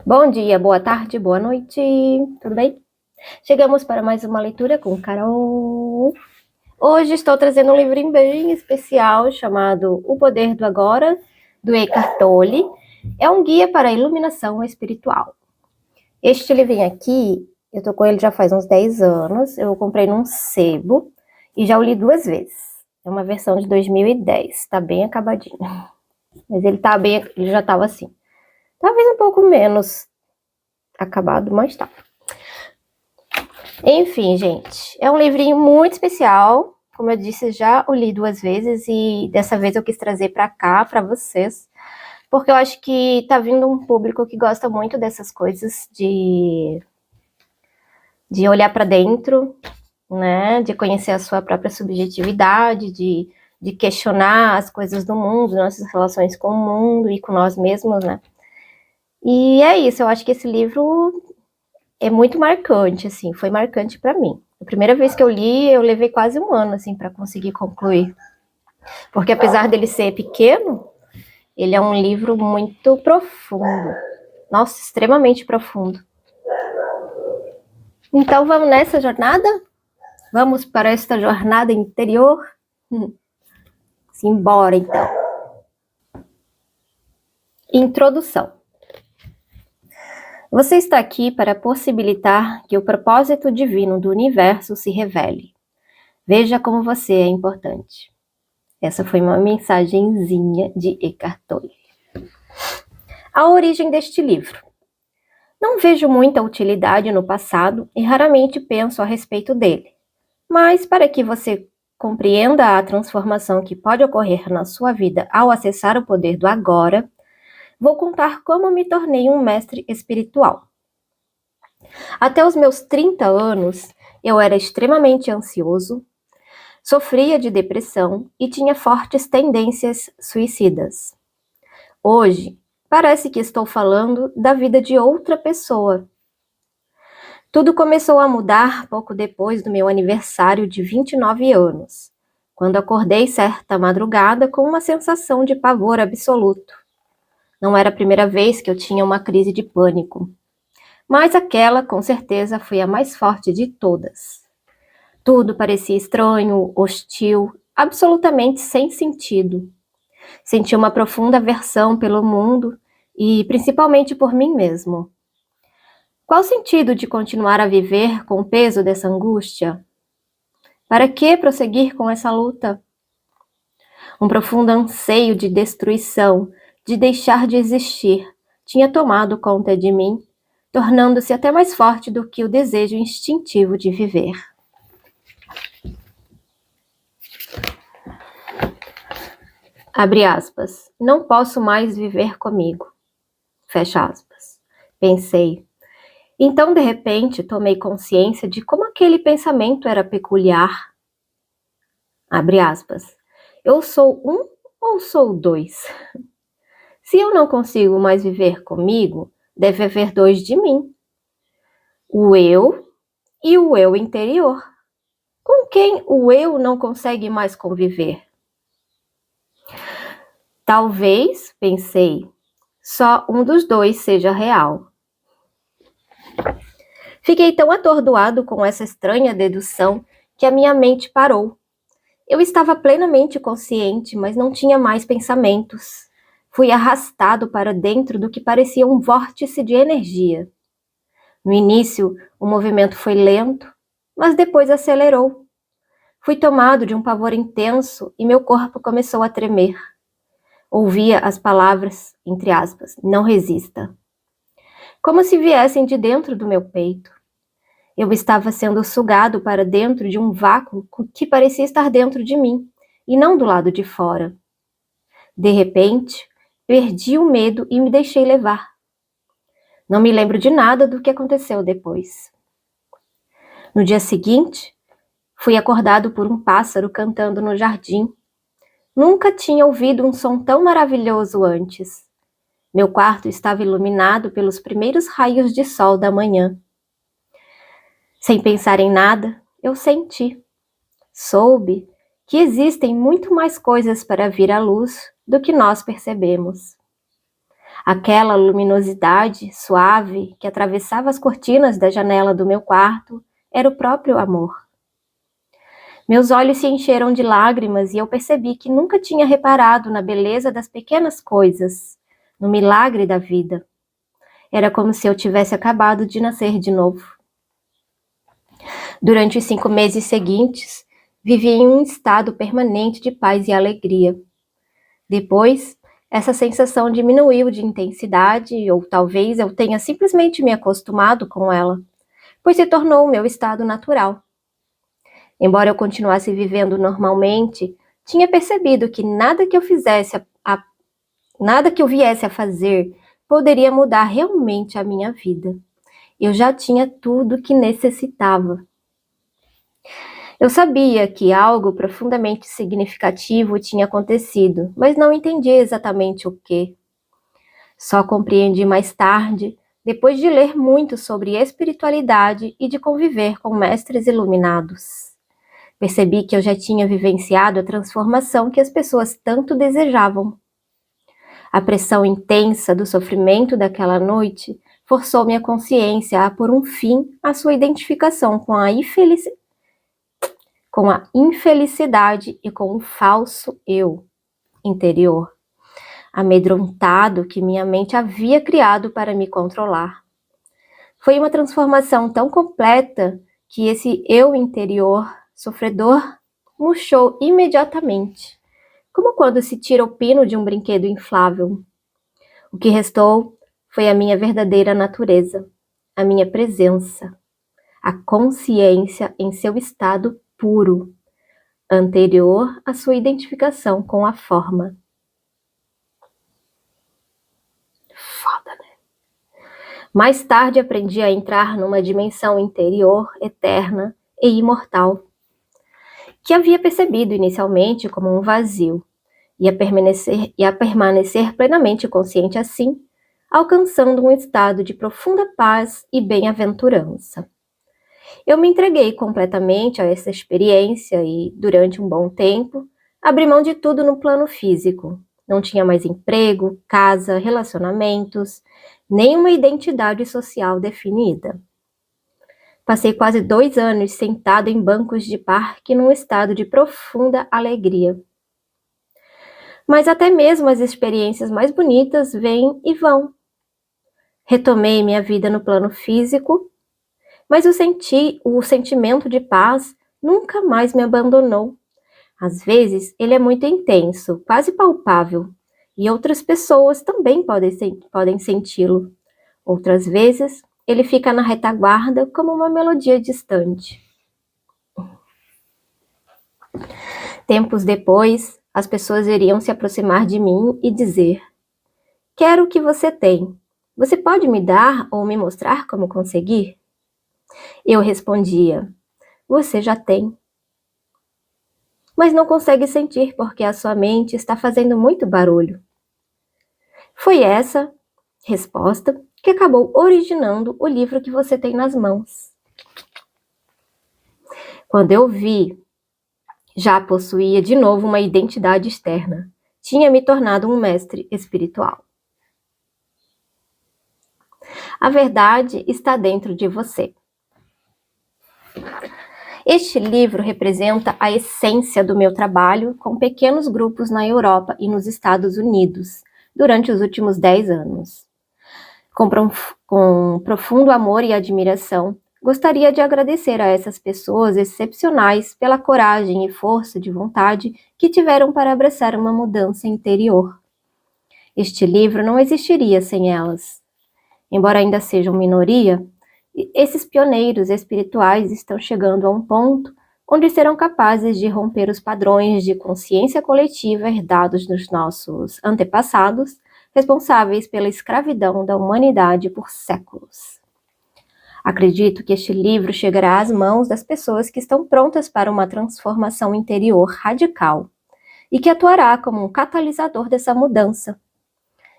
Bom dia, boa tarde, boa noite, tudo bem? Chegamos para mais uma leitura com Carol. Hoje estou trazendo um livrinho bem especial chamado O Poder do Agora, do Eckhart Tolle. É um guia para a iluminação espiritual. Este livrinho aqui, eu tô com ele já faz uns 10 anos, eu comprei num sebo e já o li 2 vezes. É uma versão de 2010, tá bem acabadinho. Mas ele já tava assim. Talvez um pouco menos acabado, mas tá. Enfim, gente, é um livrinho muito especial. Como eu disse, já o li 2 vezes e dessa vez eu quis trazer para cá, para vocês, porque eu acho que tá vindo um público que gosta muito dessas coisas de olhar para dentro, né? De conhecer a sua própria subjetividade, de questionar as coisas do mundo, nossas relações com o mundo e com nós mesmos, né? E é isso, eu acho que esse livro é muito marcante, assim, foi marcante para mim. A primeira vez que eu li, eu levei quase um ano, assim, para conseguir concluir. Porque apesar dele ser pequeno, ele é um livro muito profundo. Nossa, extremamente profundo. Então vamos nessa jornada? Vamos para esta jornada interior? Simbora, então. Introdução. Você está aqui para possibilitar que o propósito divino do universo se revele. Veja como você é importante. Essa foi uma mensagenzinha de Eckhart Tolle. A origem deste livro. Não vejo muita utilidade no passado e raramente penso a respeito dele. Mas para que você compreenda a transformação que pode ocorrer na sua vida ao acessar o poder do agora, vou contar como me tornei um mestre espiritual. Até os meus 30 anos, eu era extremamente ansioso, sofria de depressão e tinha fortes tendências suicidas. Hoje, parece que estou falando da vida de outra pessoa. Tudo começou a mudar pouco depois do meu aniversário de 29 anos, quando acordei certa madrugada com uma sensação de pavor absoluto. Não era a primeira vez que eu tinha uma crise de pânico, mas aquela, com certeza, foi a mais forte de todas. Tudo parecia estranho, hostil, absolutamente sem sentido. Senti uma profunda aversão pelo mundo e principalmente por mim mesmo. Qual o sentido de continuar a viver com o peso dessa angústia? Para que prosseguir com essa luta? Um profundo anseio de destruição, de deixar de existir, tinha tomado conta de mim, tornando-se até mais forte do que o desejo instintivo de viver. Abre aspas. Não posso mais viver comigo. Fecha aspas. Pensei. Então, de repente, tomei consciência de como aquele pensamento era peculiar. Abre aspas. Eu sou um ou sou dois? Se eu não consigo mais viver comigo, deve haver dois de mim. O eu e o eu interior. Com quem o eu não consegue mais conviver? Talvez, pensei, só um dos dois seja real. Fiquei tão atordoado com essa estranha dedução que a minha mente parou. Eu estava plenamente consciente, mas não tinha mais pensamentos. Fui arrastado para dentro do que parecia um vórtice de energia. No início, o movimento foi lento, mas depois acelerou. Fui tomado de um pavor intenso e meu corpo começou a tremer. Ouvia as palavras, entre aspas, não resista, como se viessem de dentro do meu peito. Eu estava sendo sugado para dentro de um vácuo que parecia estar dentro de mim, e não do lado de fora. De repente, perdi o medo e me deixei levar. Não me lembro de nada do que aconteceu depois. No dia seguinte, fui acordado por um pássaro cantando no jardim. Nunca tinha ouvido um som tão maravilhoso antes. Meu quarto estava iluminado pelos primeiros raios de sol da manhã. Sem pensar em nada, eu senti. Soube que existem muito mais coisas para vir à luz do que nós percebemos. Aquela luminosidade suave que atravessava as cortinas da janela do meu quarto era o próprio amor. Meus olhos se encheram de lágrimas e eu percebi que nunca tinha reparado na beleza das pequenas coisas, no milagre da vida. Era como se eu tivesse acabado de nascer de novo. Durante os 5 meses seguintes, vivi em um estado permanente de paz e alegria. Depois, essa sensação diminuiu de intensidade, ou talvez eu tenha simplesmente me acostumado com ela, pois se tornou o meu estado natural. Embora eu continuasse vivendo normalmente, tinha percebido que nada que eu viesse a fazer poderia mudar realmente a minha vida. Eu já tinha tudo o que necessitava. Eu sabia que algo profundamente significativo tinha acontecido, mas não entendia exatamente o que. Só compreendi mais tarde, depois de ler muito sobre espiritualidade e de conviver com mestres iluminados. Percebi que eu já tinha vivenciado a transformação que as pessoas tanto desejavam. A pressão intensa do sofrimento daquela noite forçou minha consciência a pôr um fim à sua identificação com a infelicidade e com o falso eu interior, amedrontado que minha mente havia criado para me controlar. Foi uma transformação tão completa que esse eu interior, sofredor, murchou imediatamente, como quando se tira o pino de um brinquedo inflável. O que restou foi a minha verdadeira natureza, a minha presença, a consciência em seu estado puro, anterior à sua identificação com a forma. Foda, né? Mais tarde aprendi a entrar numa dimensão interior, eterna e imortal, que havia percebido inicialmente como um vazio, e a permanecer plenamente consciente assim, alcançando um estado de profunda paz e bem-aventurança. Eu me entreguei completamente a essa experiência e, durante um bom tempo, abri mão de tudo no plano físico. Não tinha mais emprego, casa, relacionamentos, nem uma identidade social definida. Passei quase 2 anos sentado em bancos de parque num estado de profunda alegria. Mas até mesmo as experiências mais bonitas vêm e vão. Retomei minha vida no plano físico, mas o sentimento de paz nunca mais me abandonou. Às vezes, ele é muito intenso, quase palpável, e outras pessoas também podem senti-lo. Outras vezes, ele fica na retaguarda como uma melodia distante. Tempos depois, as pessoas iriam se aproximar de mim e dizer: "Quero o que você tem. Você pode me dar ou me mostrar como conseguir?" Eu respondia: "Você já tem. Mas não consegue sentir porque a sua mente está fazendo muito barulho." Foi essa resposta que acabou originando o livro que você tem nas mãos. Quando eu vi, já possuía de novo uma identidade externa. Tinha me tornado um mestre espiritual. A verdade está dentro de você. Este livro representa a essência do meu trabalho com pequenos grupos na Europa e nos Estados Unidos durante os últimos 10 anos. Com profundo amor e admiração, gostaria de agradecer a essas pessoas excepcionais pela coragem e força de vontade que tiveram para abraçar uma mudança interior. Este livro não existiria sem elas. Embora ainda sejam minoria, esses pioneiros espirituais estão chegando a um ponto onde serão capazes de romper os padrões de consciência coletiva herdados dos nossos antepassados, responsáveis pela escravidão da humanidade por séculos. Acredito que este livro chegará às mãos das pessoas que estão prontas para uma transformação interior radical e que atuará como um catalisador dessa mudança.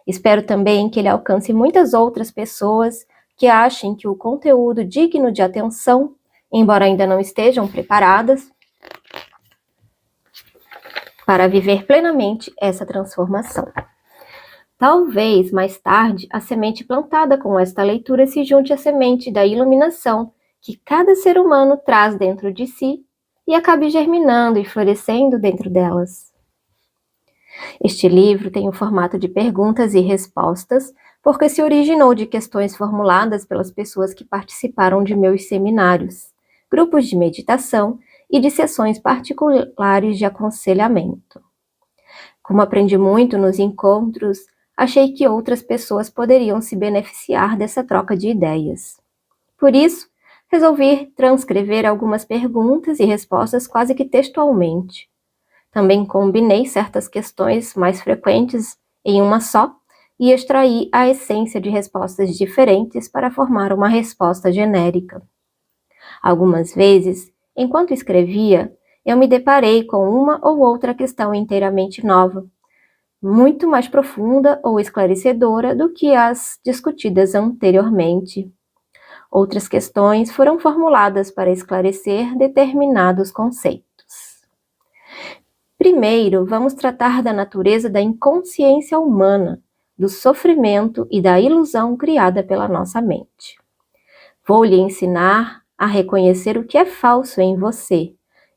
Espero também que ele alcance muitas outras pessoas que achem que o conteúdo digno de atenção, embora ainda não estejam preparadas para viver plenamente essa transformação. Talvez, mais tarde, a semente plantada com esta leitura se junte à semente da iluminação que cada ser humano traz dentro de si e acabe germinando e florescendo dentro delas. Este livro tem o formato de perguntas e respostas, porque se originou de questões formuladas pelas pessoas que participaram de meus seminários, grupos de meditação e de sessões particulares de aconselhamento. Como aprendi muito nos encontros, achei que outras pessoas poderiam se beneficiar dessa troca de ideias. Por isso, resolvi transcrever algumas perguntas e respostas quase que textualmente. Também combinei certas questões mais frequentes em uma só e extraí a essência de respostas diferentes para formar uma resposta genérica. Algumas vezes, enquanto escrevia, eu me deparei com uma ou outra questão inteiramente nova, muito mais profunda ou esclarecedora do que as discutidas anteriormente. Outras questões foram formuladas para esclarecer determinados conceitos. Primeiro, vamos tratar da natureza da inconsciência humana, do sofrimento e da ilusão criada pela nossa mente. Vou lhe ensinar a reconhecer o que é falso em você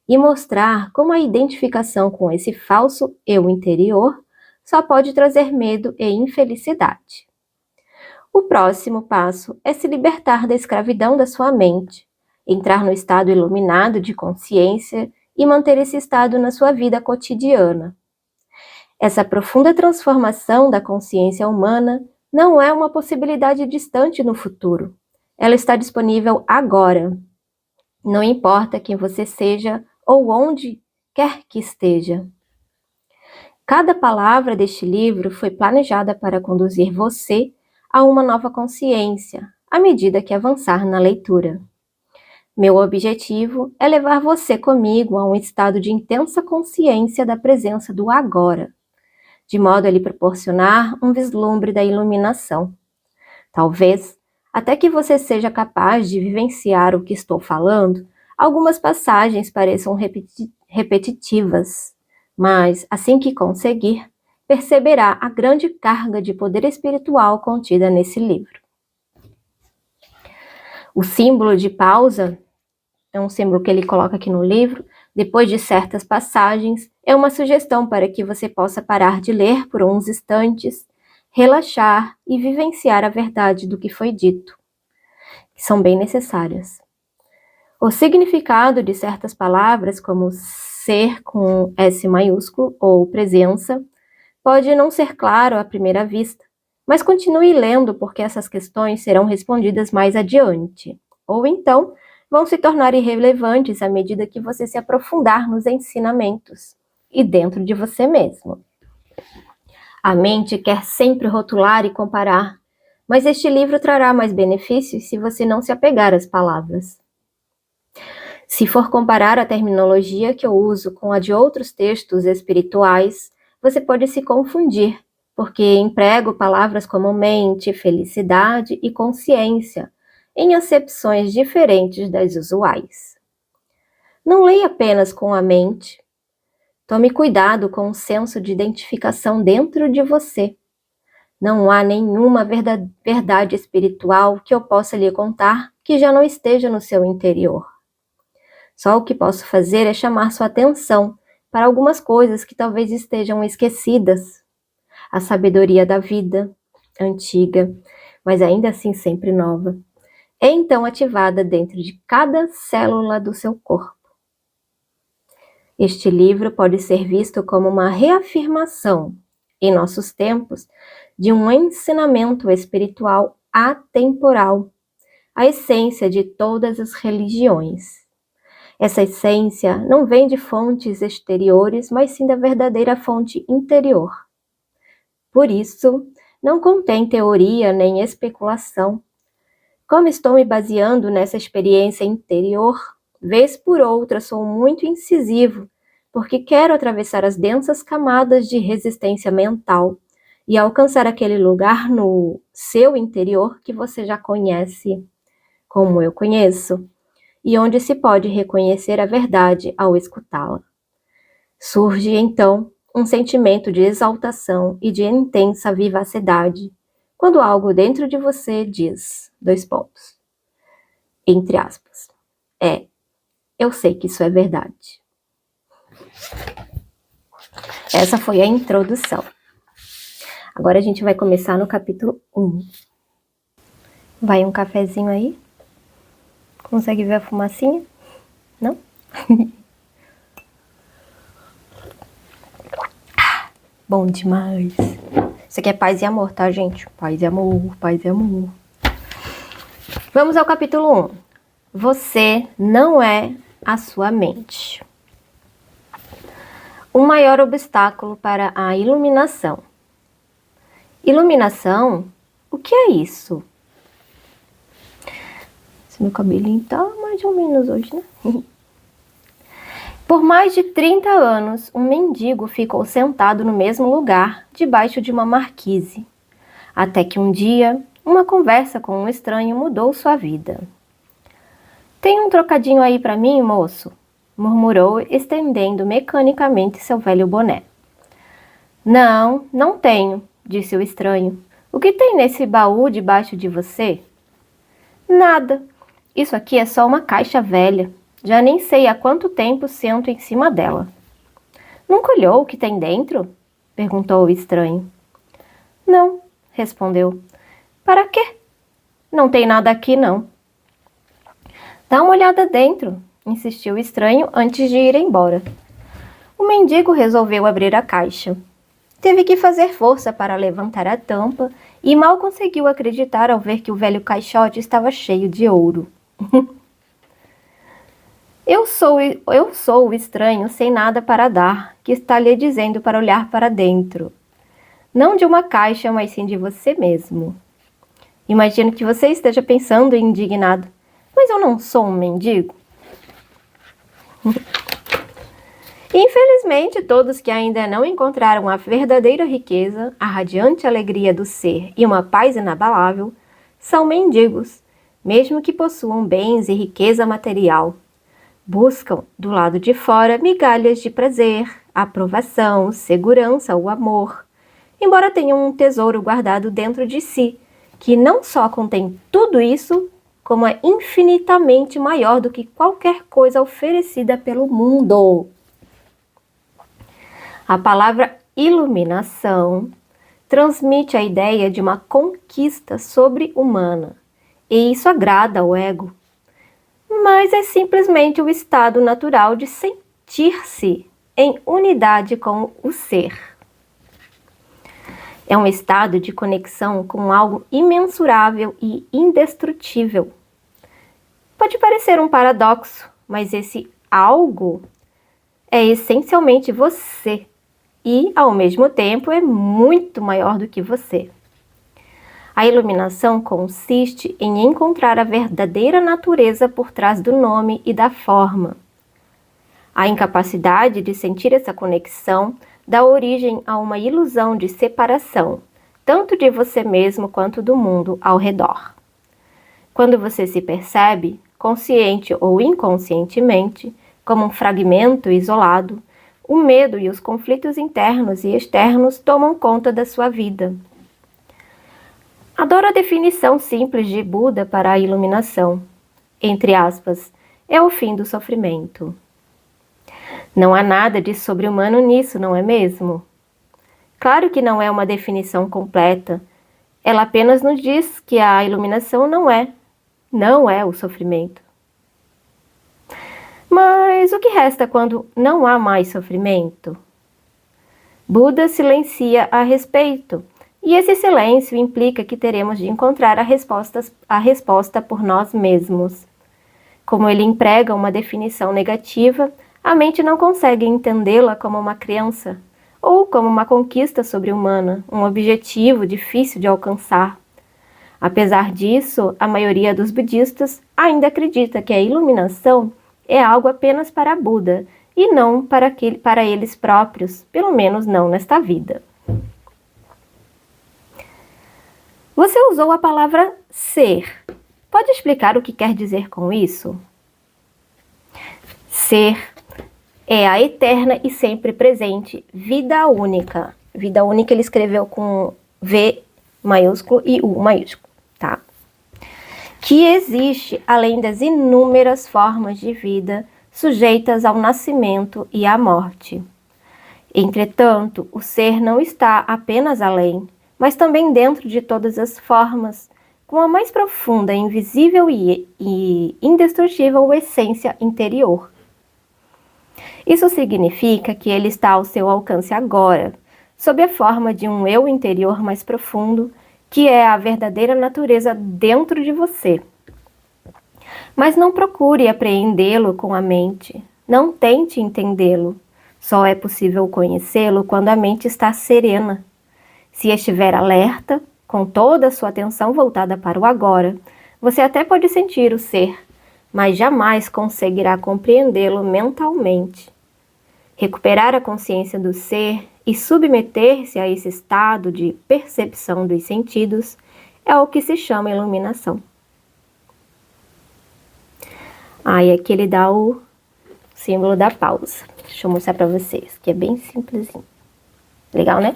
e mostrar como a identificação com esse falso eu interior só pode trazer medo e infelicidade. O próximo passo é se libertar da escravidão da sua mente, entrar no estado iluminado de consciência e manter esse estado na sua vida cotidiana. Essa profunda transformação da consciência humana não é uma possibilidade distante no futuro. Ela está disponível agora. Não importa quem você seja ou onde quer que esteja. Cada palavra deste livro foi planejada para conduzir você a uma nova consciência, à medida que avançar na leitura. Meu objetivo é levar você comigo a um estado de intensa consciência da presença do agora, de modo a lhe proporcionar um vislumbre da iluminação. Talvez, até que você seja capaz de vivenciar o que estou falando, algumas passagens pareçam repetitivas, mas, assim que conseguir, perceberá a grande carga de poder espiritual contida nesse livro. O símbolo de pausa é um símbolo que ele coloca aqui no livro, depois de certas passagens, é uma sugestão para que você possa parar de ler por uns instantes, relaxar e vivenciar a verdade do que foi dito, que são bem necessárias. O significado de certas palavras, como ser com S maiúsculo ou presença, pode não ser claro à primeira vista, mas continue lendo porque essas questões serão respondidas mais adiante, ou então vão se tornar irrelevantes à medida que você se aprofundar nos ensinamentos e dentro de você mesmo. A mente quer sempre rotular e comparar, mas este livro trará mais benefícios se você não se apegar às palavras. Se for comparar a terminologia que eu uso com a de outros textos espirituais, você pode se confundir, porque emprego palavras como mente, felicidade e consciência, em acepções diferentes das usuais. Não leia apenas com a mente. Tome cuidado com o senso de identificação dentro de você. Não há nenhuma verdade espiritual que eu possa lhe contar que já não esteja no seu interior. Só o que posso fazer é chamar sua atenção para algumas coisas que talvez estejam esquecidas. A sabedoria da vida, antiga, mas ainda assim sempre nova, é então ativada dentro de cada célula do seu corpo. Este livro pode ser visto como uma reafirmação, em nossos tempos, de um ensinamento espiritual atemporal, a essência de todas as religiões. Essa essência não vem de fontes exteriores, mas sim da verdadeira fonte interior. Por isso, não contém teoria nem especulação. Como estou me baseando nessa experiência interior, vez por outra sou muito incisivo, porque quero atravessar as densas camadas de resistência mental e alcançar aquele lugar no seu interior que você já conhece, como eu conheço, e onde se pode reconhecer a verdade ao escutá-la. Surge, então, um sentimento de exaltação e de intensa vivacidade, quando algo dentro de você diz, entre aspas, eu sei que isso é verdade. Essa foi a introdução. Agora a gente vai começar no capítulo 1. Vai um cafezinho aí? Consegue ver a fumacinha? Não? Bom demais. Isso aqui é paz e amor, tá, gente? Paz e amor, paz e amor. Vamos ao capítulo 1. Você não é a sua mente. O maior obstáculo para a iluminação. Iluminação? O que é isso? Esse meu cabelinho tá mais ou menos hoje, né? Por mais de 30 anos, um mendigo ficou sentado no mesmo lugar, debaixo de uma marquise. Até que um dia, uma conversa com um estranho mudou sua vida. Tem um trocadinho aí para mim, moço? Murmurou, estendendo mecanicamente seu velho boné. Não, não tenho, disse o estranho. O que tem nesse baú debaixo de você? Nada. Isso aqui é só uma caixa velha. Já nem sei há quanto tempo sento em cima dela. Nunca olhou o que tem dentro? Perguntou o estranho. Não, respondeu. Para quê? Não tem nada aqui, não. Dá uma olhada dentro, insistiu o estranho antes de ir embora. O mendigo resolveu abrir a caixa. Teve que fazer força para levantar a tampa e mal conseguiu acreditar ao ver que o velho caixote estava cheio de ouro. Eu sou o estranho sem nada para dar, que está lhe dizendo para olhar para dentro. Não de uma caixa, mas sim de você mesmo. Imagino que você esteja pensando indignado. Mas eu não sou um mendigo? Infelizmente, todos que ainda não encontraram a verdadeira riqueza, a radiante alegria do ser e uma paz inabalável, são mendigos, mesmo que possuam bens e riqueza material. Buscam, do lado de fora, migalhas de prazer, aprovação, segurança ou amor, embora tenham um tesouro guardado dentro de si, que não só contém tudo isso, como é infinitamente maior do que qualquer coisa oferecida pelo mundo. A palavra iluminação transmite a ideia de uma conquista sobre-humana, e isso agrada ao ego. Mas é simplesmente o estado natural de sentir-se em unidade com o ser. É um estado de conexão com algo imensurável e indestrutível. Pode parecer um paradoxo, mas esse algo é essencialmente você e, ao mesmo tempo, é muito maior do que você. A iluminação consiste em encontrar a verdadeira natureza por trás do nome e da forma. A incapacidade de sentir essa conexão dá origem a uma ilusão de separação, tanto de você mesmo quanto do mundo ao redor. Quando você se percebe, consciente ou inconscientemente, como um fragmento isolado, o medo e os conflitos internos e externos tomam conta da sua vida. Adoro a definição simples de Buda para a iluminação. Entre aspas, é o fim do sofrimento. Não há nada de sobre-humano nisso, não é mesmo? Claro que não é uma definição completa. Ela apenas nos diz que a iluminação não é o sofrimento. Mas o que resta quando não há mais sofrimento? Buda silencia a respeito, e esse silêncio implica que teremos de encontrar a resposta por nós mesmos. Como ele emprega uma definição negativa, a mente não consegue entendê-la como uma crença, ou como uma conquista sobre-humana, um objetivo difícil de alcançar. Apesar disso, a maioria dos budistas ainda acredita que a iluminação é algo apenas para Buda e não para eles próprios, pelo menos não nesta vida. Você usou a palavra ser. Pode explicar o que quer dizer com isso? Ser é a eterna e sempre presente vida única. Vida única ele escreveu com V maiúsculo e U maiúsculo, tá? Que existe além das inúmeras formas de vida sujeitas ao nascimento e à morte. Entretanto, o ser não está apenas além, mas também dentro de todas as formas, com a mais profunda, invisível e indestrutível essência interior. Isso significa que ele está ao seu alcance agora, sob a forma de um eu interior mais profundo, que é a verdadeira natureza dentro de você. Mas não procure apreendê-lo com a mente, não tente entendê-lo. Só é possível conhecê-lo quando a mente está serena. Se estiver alerta, com toda a sua atenção voltada para o agora, você até pode sentir o ser, mas jamais conseguirá compreendê-lo mentalmente. Recuperar a consciência do ser e submeter-se a esse estado de percepção dos sentidos é o que se chama iluminação. E aqui ele dá o símbolo da pausa. Deixa eu mostrar para vocês, que é bem simplesinho. Legal, né?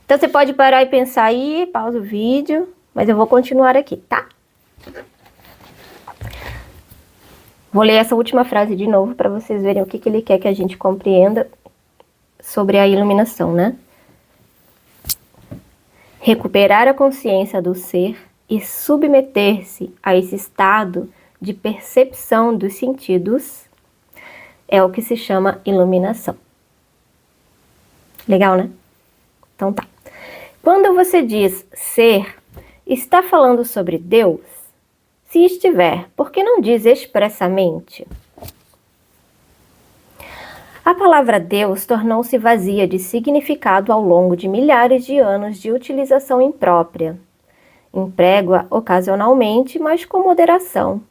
Então você pode parar e pensar aí, pausa o vídeo, mas eu vou continuar aqui, tá? Vou ler essa última frase de novo para vocês verem o que ele quer que a gente compreenda sobre a iluminação, né? Recuperar a consciência do ser e submeter-se a esse estado de percepção dos sentidos é o que se chama iluminação. Legal, né? Então tá. Quando você diz ser, está falando sobre Deus? Se estiver, por que não diz expressamente? A palavra Deus tornou-se vazia de significado ao longo de milhares de anos de utilização imprópria. Emprego-a ocasionalmente, mas com moderação.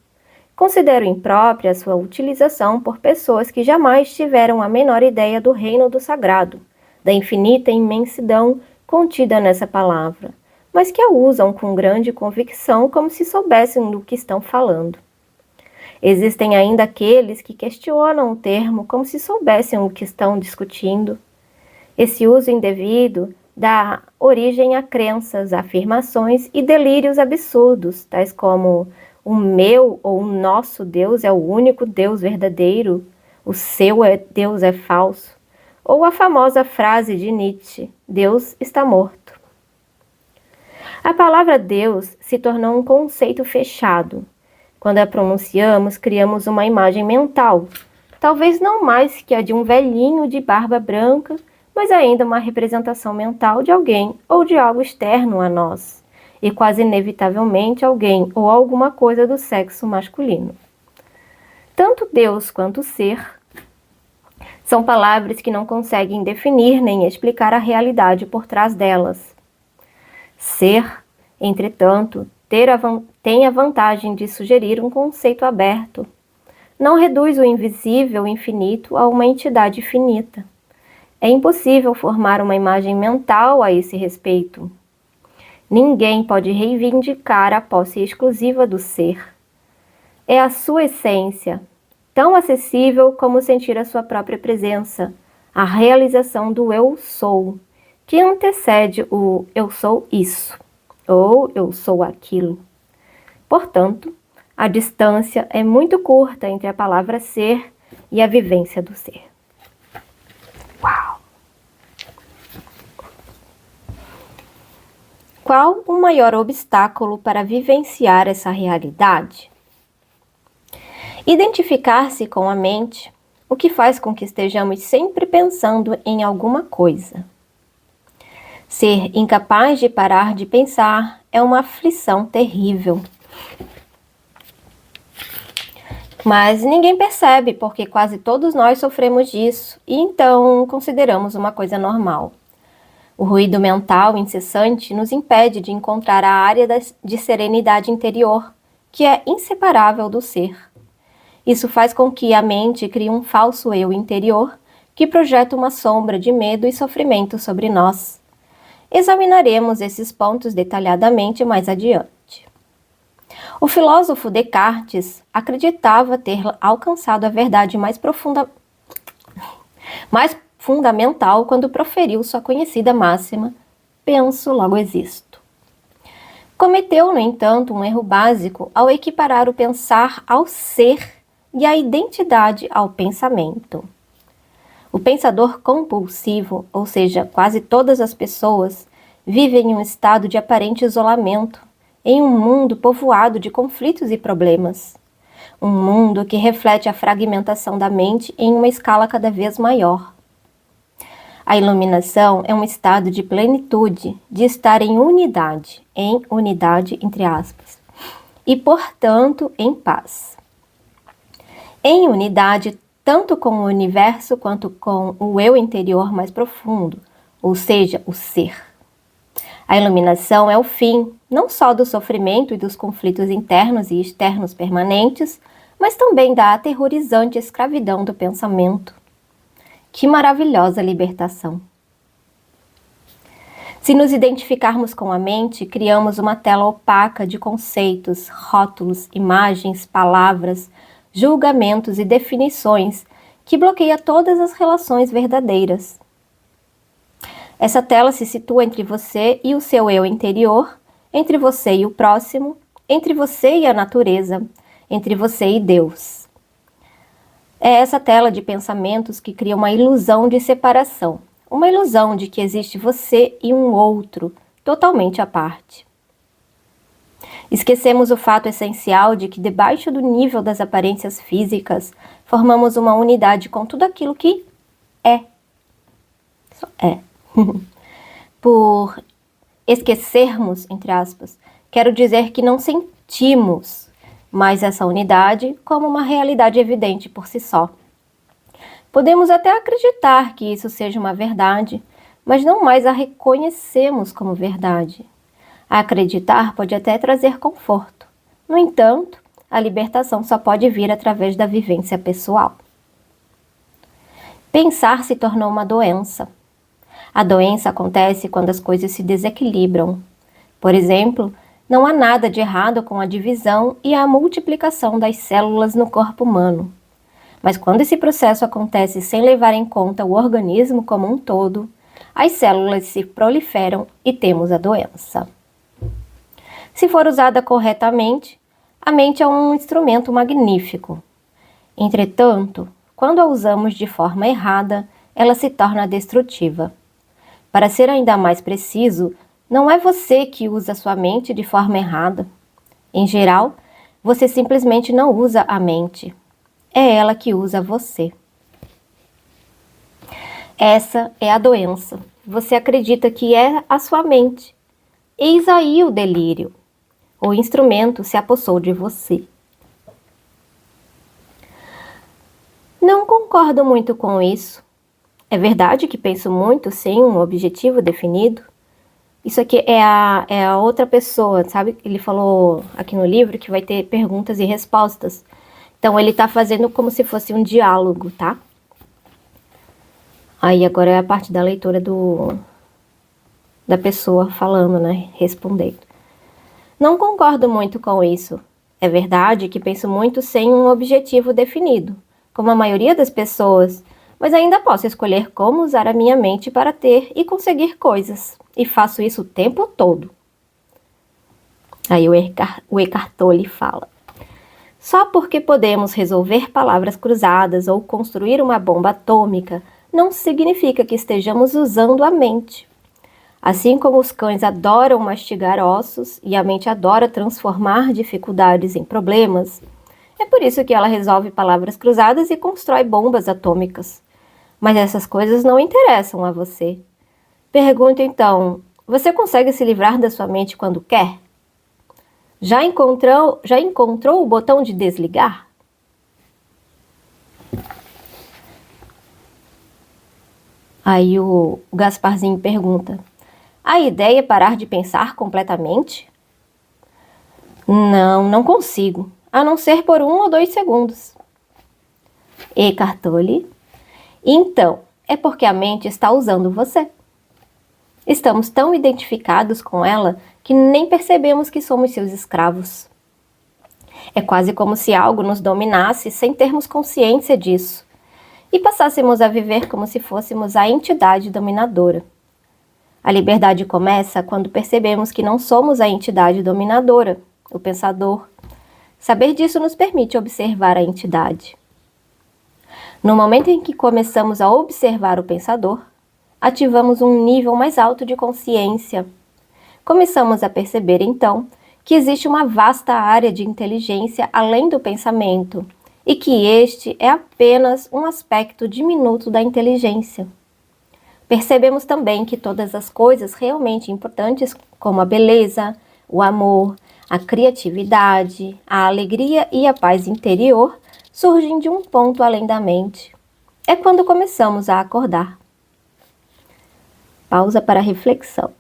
Considero imprópria a sua utilização por pessoas que jamais tiveram a menor ideia do reino do sagrado, da infinita imensidão contida nessa palavra, mas que a usam com grande convicção como se soubessem do que estão falando. Existem ainda aqueles que questionam o termo como se soubessem o que estão discutindo. Esse uso indevido dá origem a crenças, afirmações e delírios absurdos, tais como o meu ou o nosso Deus é o único Deus verdadeiro, o seu Deus é falso, ou a famosa frase de Nietzsche, Deus está morto. A palavra Deus se tornou um conceito fechado. Quando a pronunciamos, criamos uma imagem mental, talvez não mais que a de um velhinho de barba branca, mas ainda uma representação mental de alguém ou de algo externo a nós, e quase inevitavelmente alguém ou alguma coisa do sexo masculino. Tanto Deus quanto ser são palavras que não conseguem definir nem explicar a realidade por trás delas. Ser, entretanto, tem a vantagem de sugerir um conceito aberto. Não reduz o invisível infinito a uma entidade finita. É impossível formar uma imagem mental a esse respeito. Ninguém pode reivindicar a posse exclusiva do ser. É a sua essência, tão acessível como sentir a sua própria presença, a realização do eu sou, que antecede o eu sou isso, ou eu sou aquilo. Portanto, a distância é muito curta entre a palavra ser e a vivência do ser. Uau! Qual o maior obstáculo para vivenciar essa realidade? Identificar-se com a mente, o que faz com que estejamos sempre pensando em alguma coisa. Ser incapaz de parar de pensar é uma aflição terrível. Mas ninguém percebe, porque quase todos nós sofremos disso, e então consideramos uma coisa normal. O ruído mental incessante nos impede de encontrar a área de serenidade interior, que é inseparável do ser. Isso faz com que a mente crie um falso eu interior, que projeta uma sombra de medo e sofrimento sobre nós. Examinaremos esses pontos detalhadamente mais adiante. O filósofo Descartes acreditava ter alcançado a verdade mais profunda mais fundamental quando proferiu sua conhecida máxima: penso, logo existo. Cometeu, no entanto, um erro básico ao equiparar o pensar ao ser e a identidade ao pensamento. O pensador compulsivo, ou seja, quase todas as pessoas, vivem em um estado de aparente isolamento, em um mundo povoado de conflitos e problemas. Um mundo que reflete a fragmentação da mente em uma escala cada vez maior. A iluminação é um estado de plenitude, de estar em unidade entre aspas, e, portanto, em paz. Em unidade, tanto com o universo quanto com o eu interior mais profundo, ou seja, o ser. A iluminação é o fim, não só do sofrimento e dos conflitos internos e externos permanentes, mas também da aterrorizante escravidão do pensamento. Que maravilhosa libertação! Se nos identificarmos com a mente, criamos uma tela opaca de conceitos, rótulos, imagens, palavras, julgamentos e definições que bloqueia todas as relações verdadeiras. Essa tela se situa entre você e o seu eu interior, entre você e o próximo, entre você e a natureza, entre você e Deus. É essa tela de pensamentos que cria uma ilusão de separação, uma ilusão de que existe você e um outro, totalmente à parte. Esquecemos o fato essencial de que, debaixo do nível das aparências físicas, formamos uma unidade com tudo aquilo que é. Só é. Por esquecermos, entre aspas, quero dizer que não sentimos mais essa unidade como uma realidade evidente por si só. Podemos até acreditar que isso seja uma verdade, mas não mais a reconhecemos como verdade. Acreditar pode até trazer conforto. No entanto, a libertação só pode vir através da vivência pessoal. Pensar se tornou uma doença. A doença acontece quando as coisas se desequilibram. Por exemplo, não há nada de errado com a divisão e a multiplicação das células no corpo humano. Mas quando esse processo acontece sem levar em conta o organismo como um todo, as células se proliferam e temos a doença. Se for usada corretamente, a mente é um instrumento magnífico. Entretanto, quando a usamos de forma errada, ela se torna destrutiva. Para ser ainda mais preciso, não é você que usa sua mente de forma errada. Em geral, você simplesmente não usa a mente. É ela que usa você. Essa é a doença. Você acredita que é a sua mente. Eis aí o delírio. O instrumento se apossou de você. Não concordo muito com isso. É verdade que penso muito sem um objetivo definido? Isso aqui é a outra pessoa, sabe? Ele falou aqui no livro que vai ter perguntas e respostas. Então, ele tá fazendo como se fosse um diálogo, tá? Aí, agora é a parte da leitura da pessoa falando, né? Respondendo. Não concordo muito com isso. É verdade que penso muito sem um objetivo definido, como a maioria das pessoas, mas ainda posso escolher como usar a minha mente para ter e conseguir coisas. E faço isso o tempo todo. Aí o Eckhart Tolle fala: só porque podemos resolver palavras cruzadas ou construir uma bomba atômica, não significa que estejamos usando a mente. Assim como os cães adoram mastigar ossos e a mente adora transformar dificuldades em problemas, é por isso que ela resolve palavras cruzadas e constrói bombas atômicas. Mas essas coisas não interessam a você. Pergunto então, você consegue se livrar da sua mente quando quer? Já encontrou o botão de desligar? Aí o Gasparzinho pergunta: a ideia é parar de pensar completamente? Não consigo, a não ser por 1 ou 2 segundos. Eckhart Tolle: então, é porque a mente está usando você. Estamos tão identificados com ela que nem percebemos que somos seus escravos. É quase como se algo nos dominasse sem termos consciência disso. e passássemos a viver como se fôssemos a entidade dominadora. A liberdade começa quando percebemos que não somos a entidade dominadora, o pensador. Saber disso nos permite observar a entidade. No momento em que começamos a observar o pensador, ativamos um nível mais alto de consciência. Começamos a perceber, então, que existe uma vasta área de inteligência além do pensamento, e que este é apenas um aspecto diminuto da inteligência. Percebemos também que todas as coisas realmente importantes, como a beleza, o amor, a criatividade, a alegria e a paz interior, surgem de um ponto além da mente. É quando começamos a acordar. Pausa para reflexão.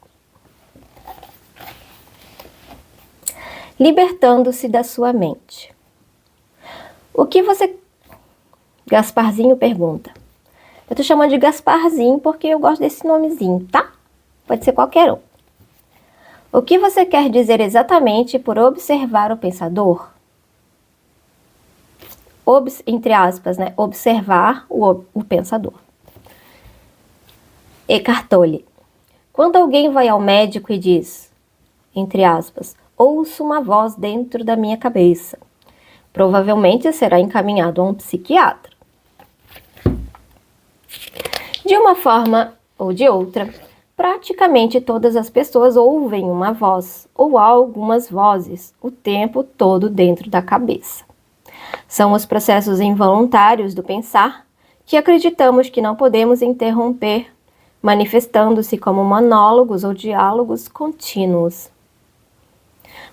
Libertando-se da sua mente. O que você... Gasparzinho pergunta. Eu tô chamando de Gasparzinho porque eu gosto desse nomezinho, tá? Pode ser qualquer um. O que você quer dizer exatamente por observar o pensador? Entre aspas, né? Observar o pensador. Eckhart Tolle. Quando alguém vai ao médico e diz, entre aspas, ouço uma voz dentro da minha cabeça, provavelmente será encaminhado a um psiquiatra. De uma forma ou de outra, praticamente todas as pessoas ouvem uma voz ou algumas vozes o tempo todo dentro da cabeça. São os processos involuntários do pensar que acreditamos que não podemos interromper, manifestando-se como monólogos ou diálogos contínuos.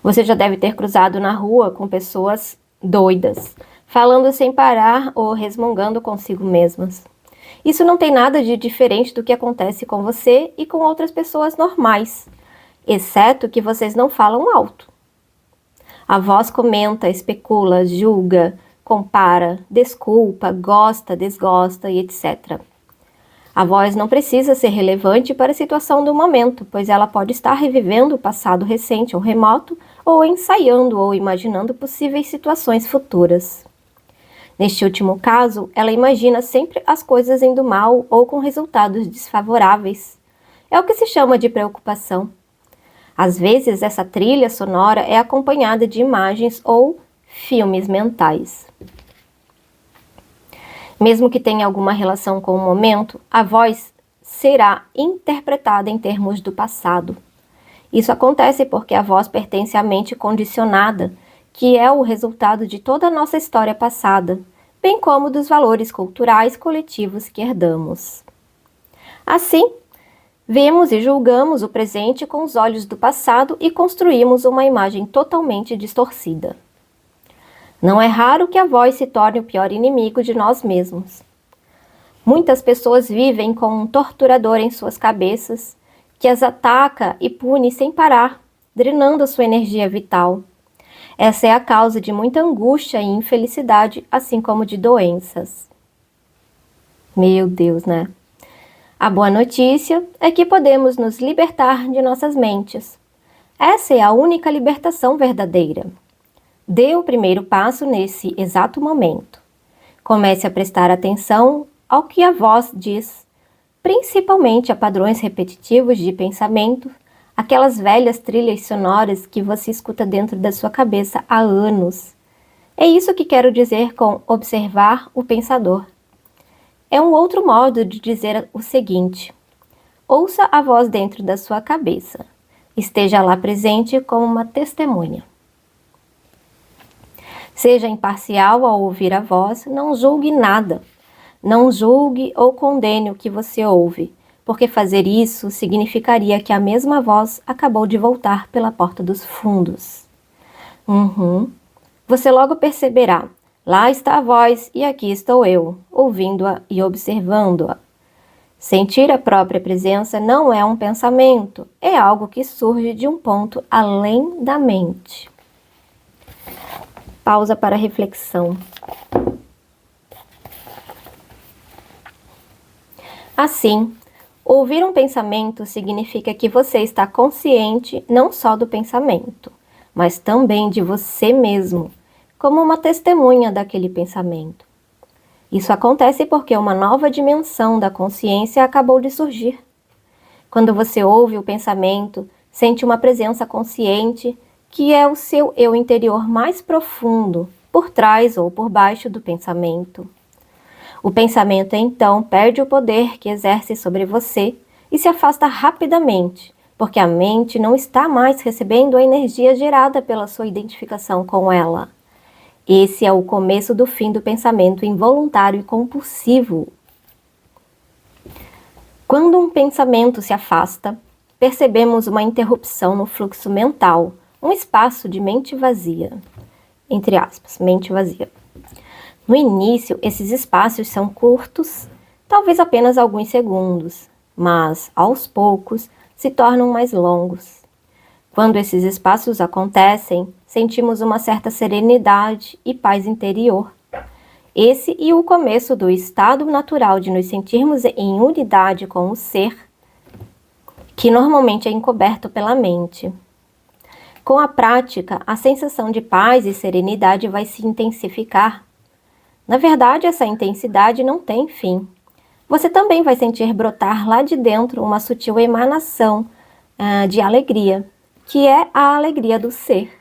Você já deve ter cruzado na rua com pessoas doidas, falando sem parar ou resmungando consigo mesmas. Isso não tem nada de diferente do que acontece com você e com outras pessoas normais, exceto que vocês não falam alto. A voz comenta, especula, julga, compara, desculpa, gosta, desgosta e etc. A voz não precisa ser relevante para a situação do momento, pois ela pode estar revivendo o passado recente ou remoto, ou ensaiando ou imaginando possíveis situações futuras. Neste último caso, ela imagina sempre as coisas indo mal ou com resultados desfavoráveis. É o que se chama de preocupação. Às vezes, essa trilha sonora é acompanhada de imagens ou filmes mentais. Mesmo que tenha alguma relação com o momento, a voz será interpretada em termos do passado. Isso acontece porque a voz pertence à mente condicionada, que é o resultado de toda a nossa história passada, bem como dos valores culturais coletivos que herdamos. Assim, vemos e julgamos o presente com os olhos do passado e construímos uma imagem totalmente distorcida. Não é raro que a voz se torne o pior inimigo de nós mesmos. Muitas pessoas vivem com um torturador em suas cabeças, que as ataca e pune sem parar, drenando a sua energia vital. Essa é a causa de muita angústia e infelicidade, assim como de doenças. Meu Deus, né? A boa notícia é que podemos nos libertar de nossas mentes. Essa é a única libertação verdadeira. Dê o primeiro passo nesse exato momento. Comece a prestar atenção ao que a voz diz, principalmente a padrões repetitivos de pensamento, aquelas velhas trilhas sonoras que você escuta dentro da sua cabeça há anos. É isso que quero dizer com observar o pensador. É um outro modo de dizer o seguinte: ouça a voz dentro da sua cabeça. Esteja lá presente como uma testemunha. Seja imparcial ao ouvir a voz, não julgue nada. Não julgue ou condene o que você ouve, porque fazer isso significaria que a mesma voz acabou de voltar pela porta dos fundos. Você logo perceberá, lá está a voz e aqui estou eu, ouvindo-a e observando-a. Sentir a própria presença não é um pensamento, é algo que surge de um ponto além da mente. Pausa para reflexão. Assim, ouvir um pensamento significa que você está consciente não só do pensamento, mas também de você mesmo, como uma testemunha daquele pensamento. Isso acontece porque uma nova dimensão da consciência acabou de surgir. Quando você ouve o pensamento, sente uma presença consciente, que é o seu eu interior mais profundo, por trás ou por baixo do pensamento. O pensamento, então, perde o poder que exerce sobre você e se afasta rapidamente, porque a mente não está mais recebendo a energia gerada pela sua identificação com ela. Esse é o começo do fim do pensamento involuntário e compulsivo. Quando um pensamento se afasta, percebemos uma interrupção no fluxo mental, um espaço de mente vazia. Entre aspas, mente vazia. No início, esses espaços são curtos, talvez apenas alguns segundos, mas, aos poucos, se tornam mais longos. Quando esses espaços acontecem, sentimos uma certa serenidade e paz interior. Esse e o começo do estado natural de nos sentirmos em unidade com o ser, que normalmente é encoberto pela mente. Com a prática, a sensação de paz e serenidade vai se intensificar. Na verdade, essa intensidade não tem fim. Você também vai sentir brotar lá de dentro uma sutil emanação de alegria, que é a alegria do ser.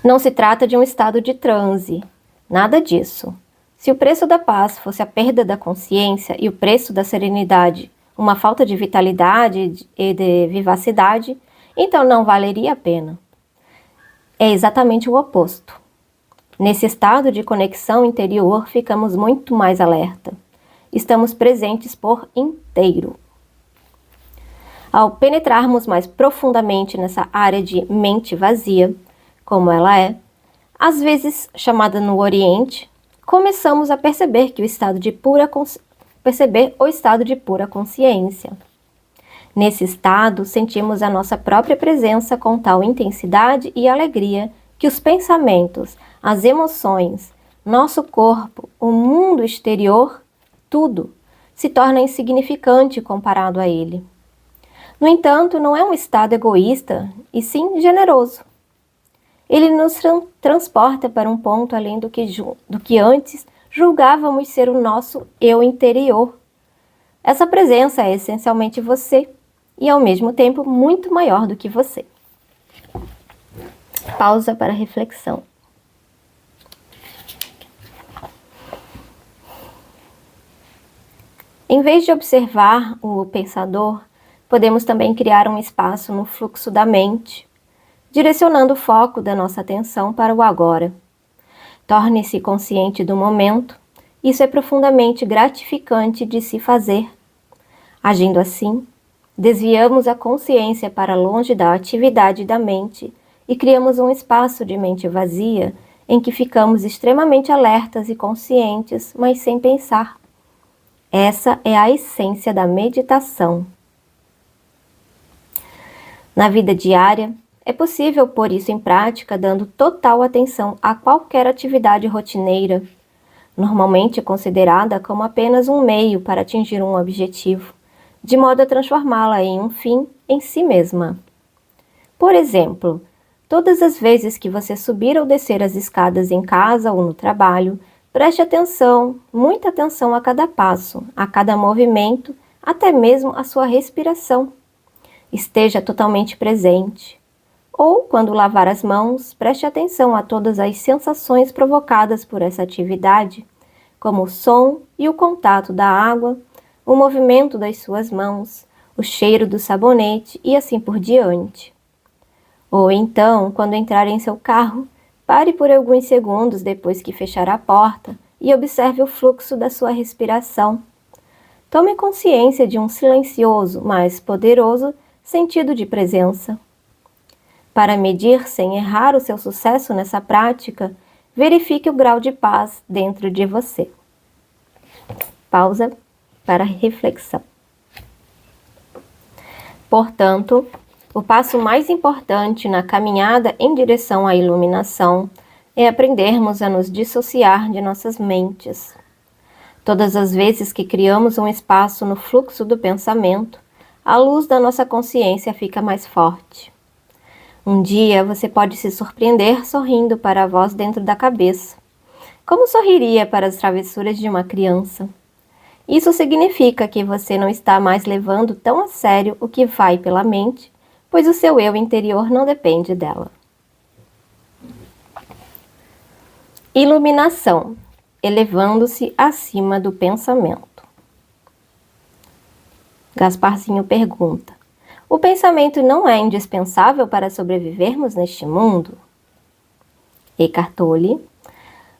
Não se trata de um estado de transe, nada disso. Se o preço da paz fosse a perda da consciência e o preço da serenidade uma falta de vitalidade e de vivacidade, então não valeria a pena. É exatamente o oposto. Nesse estado de conexão interior, ficamos muito mais alerta. Estamos presentes por inteiro. Ao penetrarmos mais profundamente nessa área de mente vazia, como ela é, às vezes chamada no Oriente, começamos a perceber que o estado de pura consciência. Nesse estado, sentimos a nossa própria presença com tal intensidade e alegria que os pensamentos, as emoções, nosso corpo, o mundo exterior, tudo, se torna insignificante comparado a ele. No entanto, não é um estado egoísta, e sim generoso. Ele nos transporta para um ponto além do que antes julgávamos ser o nosso eu interior. Essa presença é essencialmente você e, ao mesmo tempo, muito maior do que você. Pausa para reflexão. Em vez de observar o pensador, podemos também criar um espaço no fluxo da mente, direcionando o foco da nossa atenção para o agora. Torne-se consciente do momento. Isso é profundamente gratificante de se fazer. Agindo assim, desviamos a consciência para longe da atividade da mente e criamos um espaço de mente vazia em que ficamos extremamente alertas e conscientes, mas sem pensar. Essa é a essência da meditação. Na vida diária, é possível pôr isso em prática dando total atenção a qualquer atividade rotineira, normalmente considerada como apenas um meio para atingir um objetivo, de modo a transformá-la em um fim em si mesma. Por exemplo, todas as vezes que você subir ou descer as escadas em casa ou no trabalho, preste atenção, muita atenção a cada passo, a cada movimento, até mesmo a sua respiração. Esteja totalmente presente. Ou, quando lavar as mãos, preste atenção a todas as sensações provocadas por essa atividade, como o som e o contato da água, o movimento das suas mãos, o cheiro do sabonete e assim por diante. Ou então, quando entrar em seu carro, pare por alguns segundos depois que fechar a porta e observe o fluxo da sua respiração. Tome consciência de um silencioso, mas poderoso sentido de presença. Para medir sem errar o seu sucesso nessa prática, verifique o grau de paz dentro de você. Pausa para reflexão. Portanto, o passo mais importante na caminhada em direção à iluminação é aprendermos a nos dissociar de nossas mentes. Todas as vezes que criamos um espaço no fluxo do pensamento, a luz da nossa consciência fica mais forte. Um dia você pode se surpreender sorrindo para a voz dentro da cabeça. Como sorriria para as travessuras de uma criança? Isso significa que você não está mais levando tão a sério o que vai pela mente, pois o seu eu interior não depende dela. Iluminação, elevando-se acima do pensamento. Gasparzinho pergunta: o pensamento não é indispensável para sobrevivermos neste mundo? Eckhart Tolle: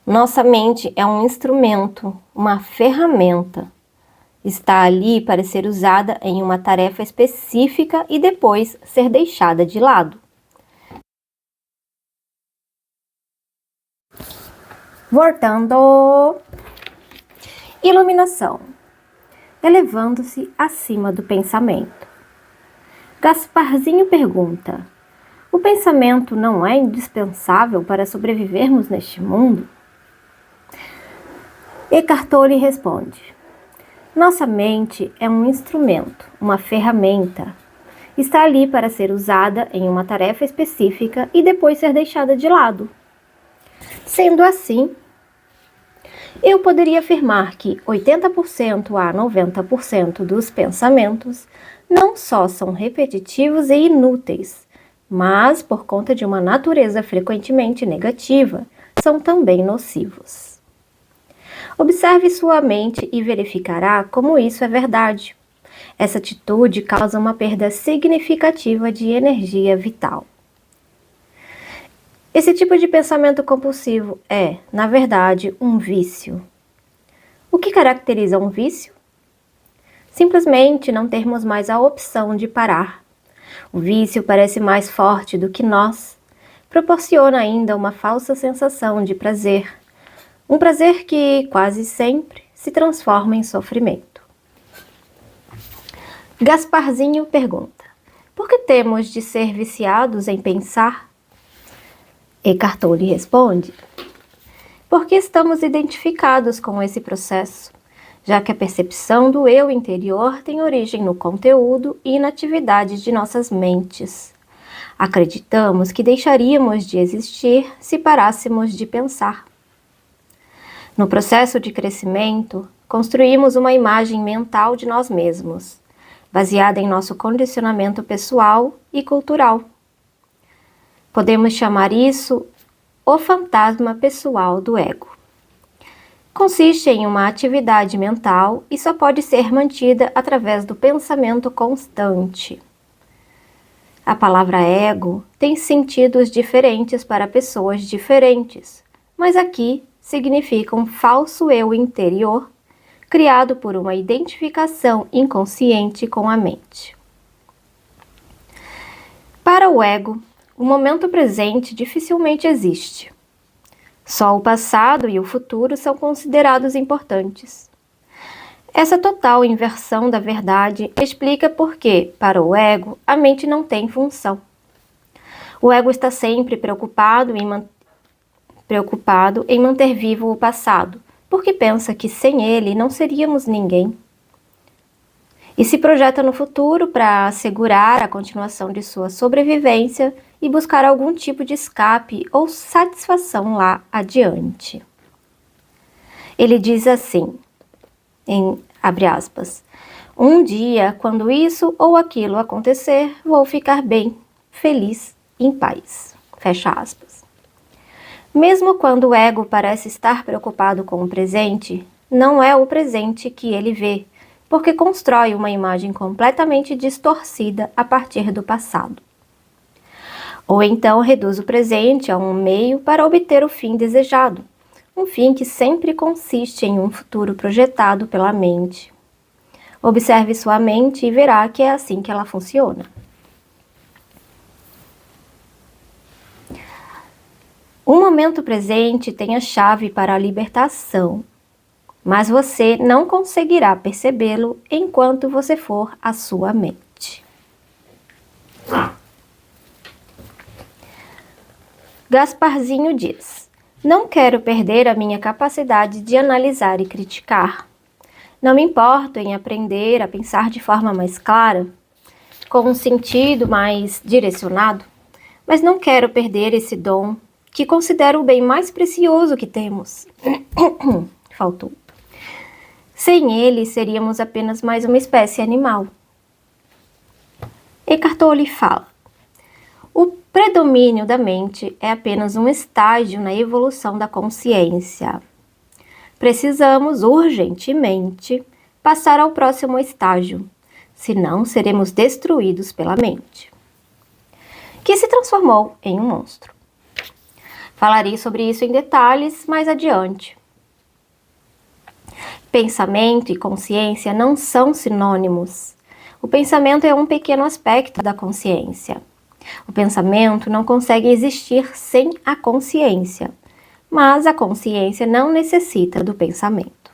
nossa mente é um instrumento, uma ferramenta. Está ali para ser usada em uma tarefa específica e depois ser deixada de lado. Voltando. Iluminação, elevando-se acima do pensamento. Gasparzinho pergunta: o pensamento não é indispensável para sobrevivermos neste mundo? Eckhart Tolle responde: nossa mente é um instrumento, uma ferramenta. Está ali para ser usada em uma tarefa específica e depois ser deixada de lado. Sendo assim, eu poderia afirmar que 80% a 90% dos pensamentos não só são repetitivos e inúteis, mas, por conta de uma natureza frequentemente negativa, são também nocivos. Observe sua mente e verificará como isso é verdade. Essa atitude causa uma perda significativa de energia vital. Esse tipo de pensamento compulsivo é, na verdade, um vício. O que caracteriza um vício? Simplesmente não termos mais a opção de parar. O vício parece mais forte do que nós. Proporciona ainda uma falsa sensação de prazer. Um prazer que, quase sempre, se transforma em sofrimento. Gasparzinho pergunta: por que temos de ser viciados em pensar? Eckhart Tolle responde: porque estamos identificados com esse processo, já que a percepção do eu interior tem origem no conteúdo e na atividade de nossas mentes. Acreditamos que deixaríamos de existir se parássemos de pensar. No processo de crescimento, construímos uma imagem mental de nós mesmos, baseada em nosso condicionamento pessoal e cultural. Podemos chamar isso o fantasma pessoal do ego. Consiste em uma atividade mental e só pode ser mantida através do pensamento constante. A palavra ego tem sentidos diferentes para pessoas diferentes, mas aqui significa um falso eu interior criado por uma identificação inconsciente com a mente. Para o ego, o momento presente dificilmente existe. Só o passado e o futuro são considerados importantes. Essa total inversão da verdade explica por que, para o ego, a mente não tem função. O ego está sempre preocupado em manter vivo o passado, porque pensa que sem ele não seríamos ninguém. E se projeta no futuro para assegurar a continuação de sua sobrevivência e buscar algum tipo de escape ou satisfação lá adiante. Ele diz assim, abre aspas, um dia, quando isso ou aquilo acontecer, vou ficar bem, feliz, em paz. Fecha aspas. Mesmo quando o ego parece estar preocupado com o presente, não é o presente que ele vê, porque constrói uma imagem completamente distorcida a partir do passado. Ou então reduz o presente a um meio para obter o fim desejado, um fim que sempre consiste em um futuro projetado pela mente. Observe sua mente e verá que é assim que ela funciona. O momento presente tem a chave para a libertação, mas você não conseguirá percebê-lo enquanto você for a sua mente. Gasparzinho diz: não quero perder a minha capacidade de analisar e criticar. Não me importo em aprender a pensar de forma mais clara, com um sentido mais direcionado, mas não quero perder esse dom que considero o bem mais precioso que temos. Faltou. Sem ele, seríamos apenas mais uma espécie animal. Eckhart Tolle fala: o predomínio da mente é apenas um estágio na evolução da consciência. Precisamos urgentemente passar ao próximo estágio, senão seremos destruídos pela mente, que se transformou em um monstro. Falarei sobre isso em detalhes mais adiante. Pensamento e consciência não são sinônimos. O pensamento é um pequeno aspecto da consciência. O pensamento não consegue existir sem a consciência, mas a consciência não necessita do pensamento.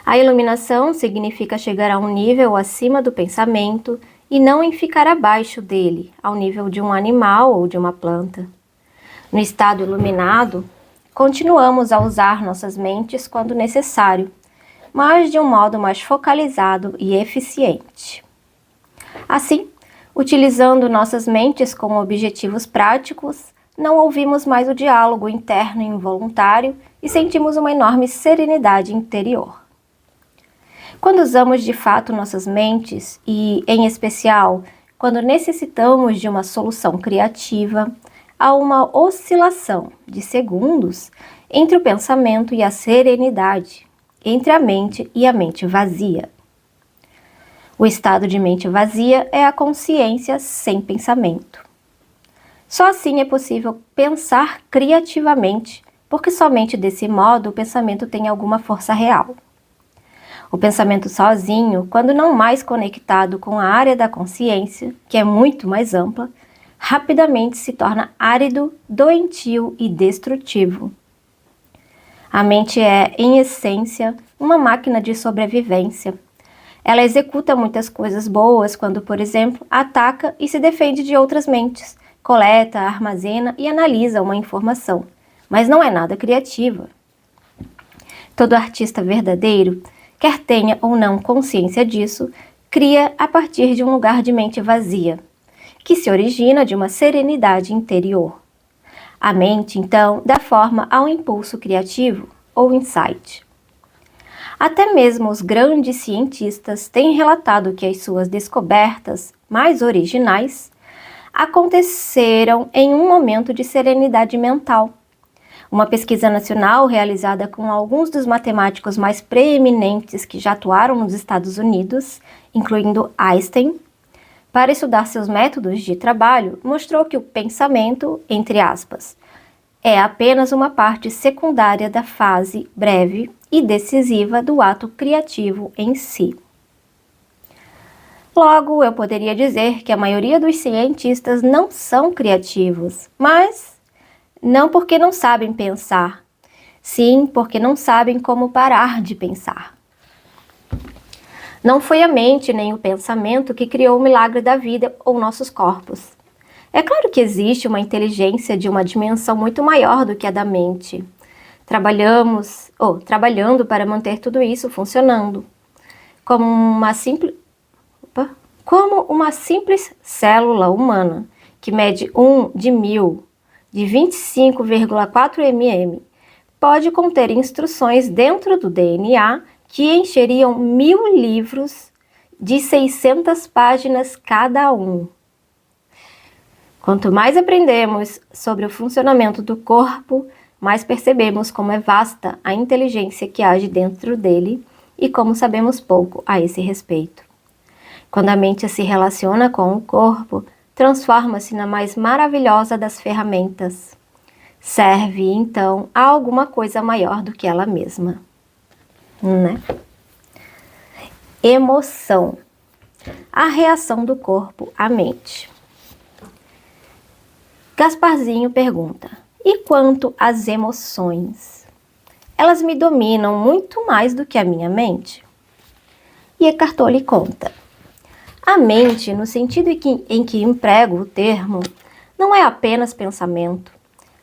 A iluminação significa chegar a um nível acima do pensamento e não em ficar abaixo dele, ao nível de um animal ou de uma planta. No estado iluminado, continuamos a usar nossas mentes quando necessário, mas de um modo mais focalizado e eficiente. Assim, utilizando nossas mentes com objetivos práticos, não ouvimos mais o diálogo interno involuntário e sentimos uma enorme serenidade interior. Quando usamos de fato nossas mentes e, em especial, quando necessitamos de uma solução criativa, há uma oscilação de segundos entre o pensamento e a serenidade, entre a mente e a mente vazia. O estado de mente vazia é a consciência sem pensamento. Só assim é possível pensar criativamente, porque somente desse modo o pensamento tem alguma força real. O pensamento sozinho, quando não mais conectado com a área da consciência, que é muito mais ampla, rapidamente se torna árido, doentio e destrutivo. A mente é, em essência, uma máquina de sobrevivência. Ela executa muitas coisas boas quando, por exemplo, ataca e se defende de outras mentes, coleta, armazena e analisa uma informação, mas não é nada criativa. Todo artista verdadeiro, quer tenha ou não consciência disso, cria a partir de um lugar de mente vazia, que se origina de uma serenidade interior. A mente, então, dá forma ao impulso criativo, ou insight. Até mesmo os grandes cientistas têm relatado que as suas descobertas mais originais aconteceram em um momento de serenidade mental. Uma pesquisa nacional realizada com alguns dos matemáticos mais preeminentes que já atuaram nos Estados Unidos, incluindo Einstein, para estudar seus métodos de trabalho, mostrou que o pensamento, entre aspas, é apenas uma parte secundária da fase breve e decisiva do ato criativo em si. Logo, eu poderia dizer que a maioria dos cientistas não são criativos, mas não porque não sabem pensar, sim porque não sabem como parar de pensar. Não foi a mente nem o pensamento que criou o milagre da vida ou nossos corpos. É claro que existe uma inteligência de uma dimensão muito maior do que a da mente. Trabalhando para manter tudo isso funcionando. Como uma simples célula humana, que mede 1 de 1000, de 25,4 mm, pode conter instruções dentro do DNA que encheriam 1000 livros de 600 páginas cada um. Quanto mais aprendemos sobre o funcionamento do corpo, mais percebemos como é vasta a inteligência que age dentro dele e como sabemos pouco a esse respeito. Quando a mente se relaciona com o corpo, transforma-se na mais maravilhosa das ferramentas. Serve, então, a alguma coisa maior do que ela mesma. Né? Emoção. A reação do corpo à mente. Gasparzinho pergunta: e quanto às emoções? Elas me dominam muito mais do que a minha mente? E Eckhart Tolle conta: a mente, no sentido em que emprego o termo, não é apenas pensamento.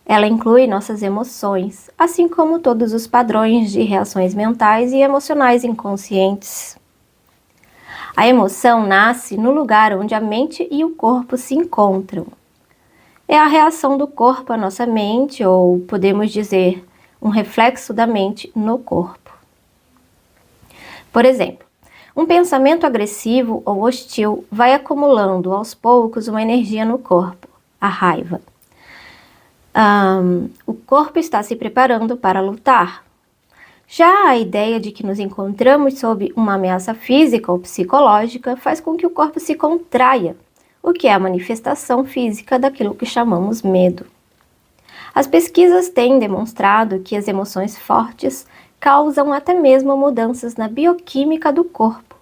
Ela inclui nossas emoções, assim como todos os padrões de reações mentais e emocionais inconscientes. A emoção nasce no lugar onde a mente e o corpo se encontram. é a reação do corpo à nossa mente, ou podemos dizer, um reflexo da mente no corpo. Por exemplo, um pensamento agressivo ou hostil vai acumulando aos poucos uma energia no corpo, a raiva. O corpo está se preparando para lutar. Já a ideia de que nos encontramos sob uma ameaça física ou psicológica faz com que o corpo se contraia, o que é a manifestação física daquilo que chamamos medo. As pesquisas têm demonstrado que as emoções fortes causam até mesmo mudanças na bioquímica do corpo.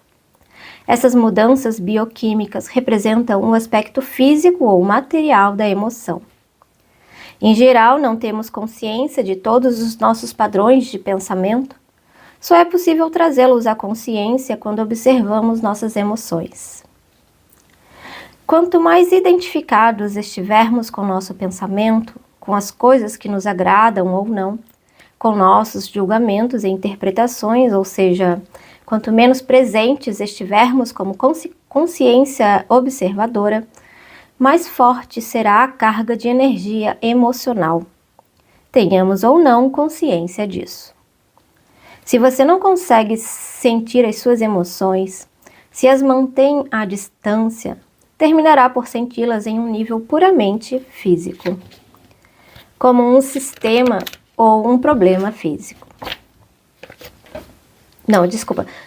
Essas mudanças bioquímicas representam um aspecto físico ou material da emoção. Em geral, não temos consciência de todos os nossos padrões de pensamento. Só é possível trazê-los à consciência quando observamos nossas emoções. Quanto mais identificados estivermos com nosso pensamento, com as coisas que nos agradam ou não, com nossos julgamentos e interpretações, ou seja, quanto menos presentes estivermos como consciência observadora, mais forte será a carga de energia emocional. Tenhamos ou não consciência disso. Se você não consegue sentir as suas emoções, se as mantém à distância, terminará por senti-las em um nível puramente físico, como um sistema ou um problema físico.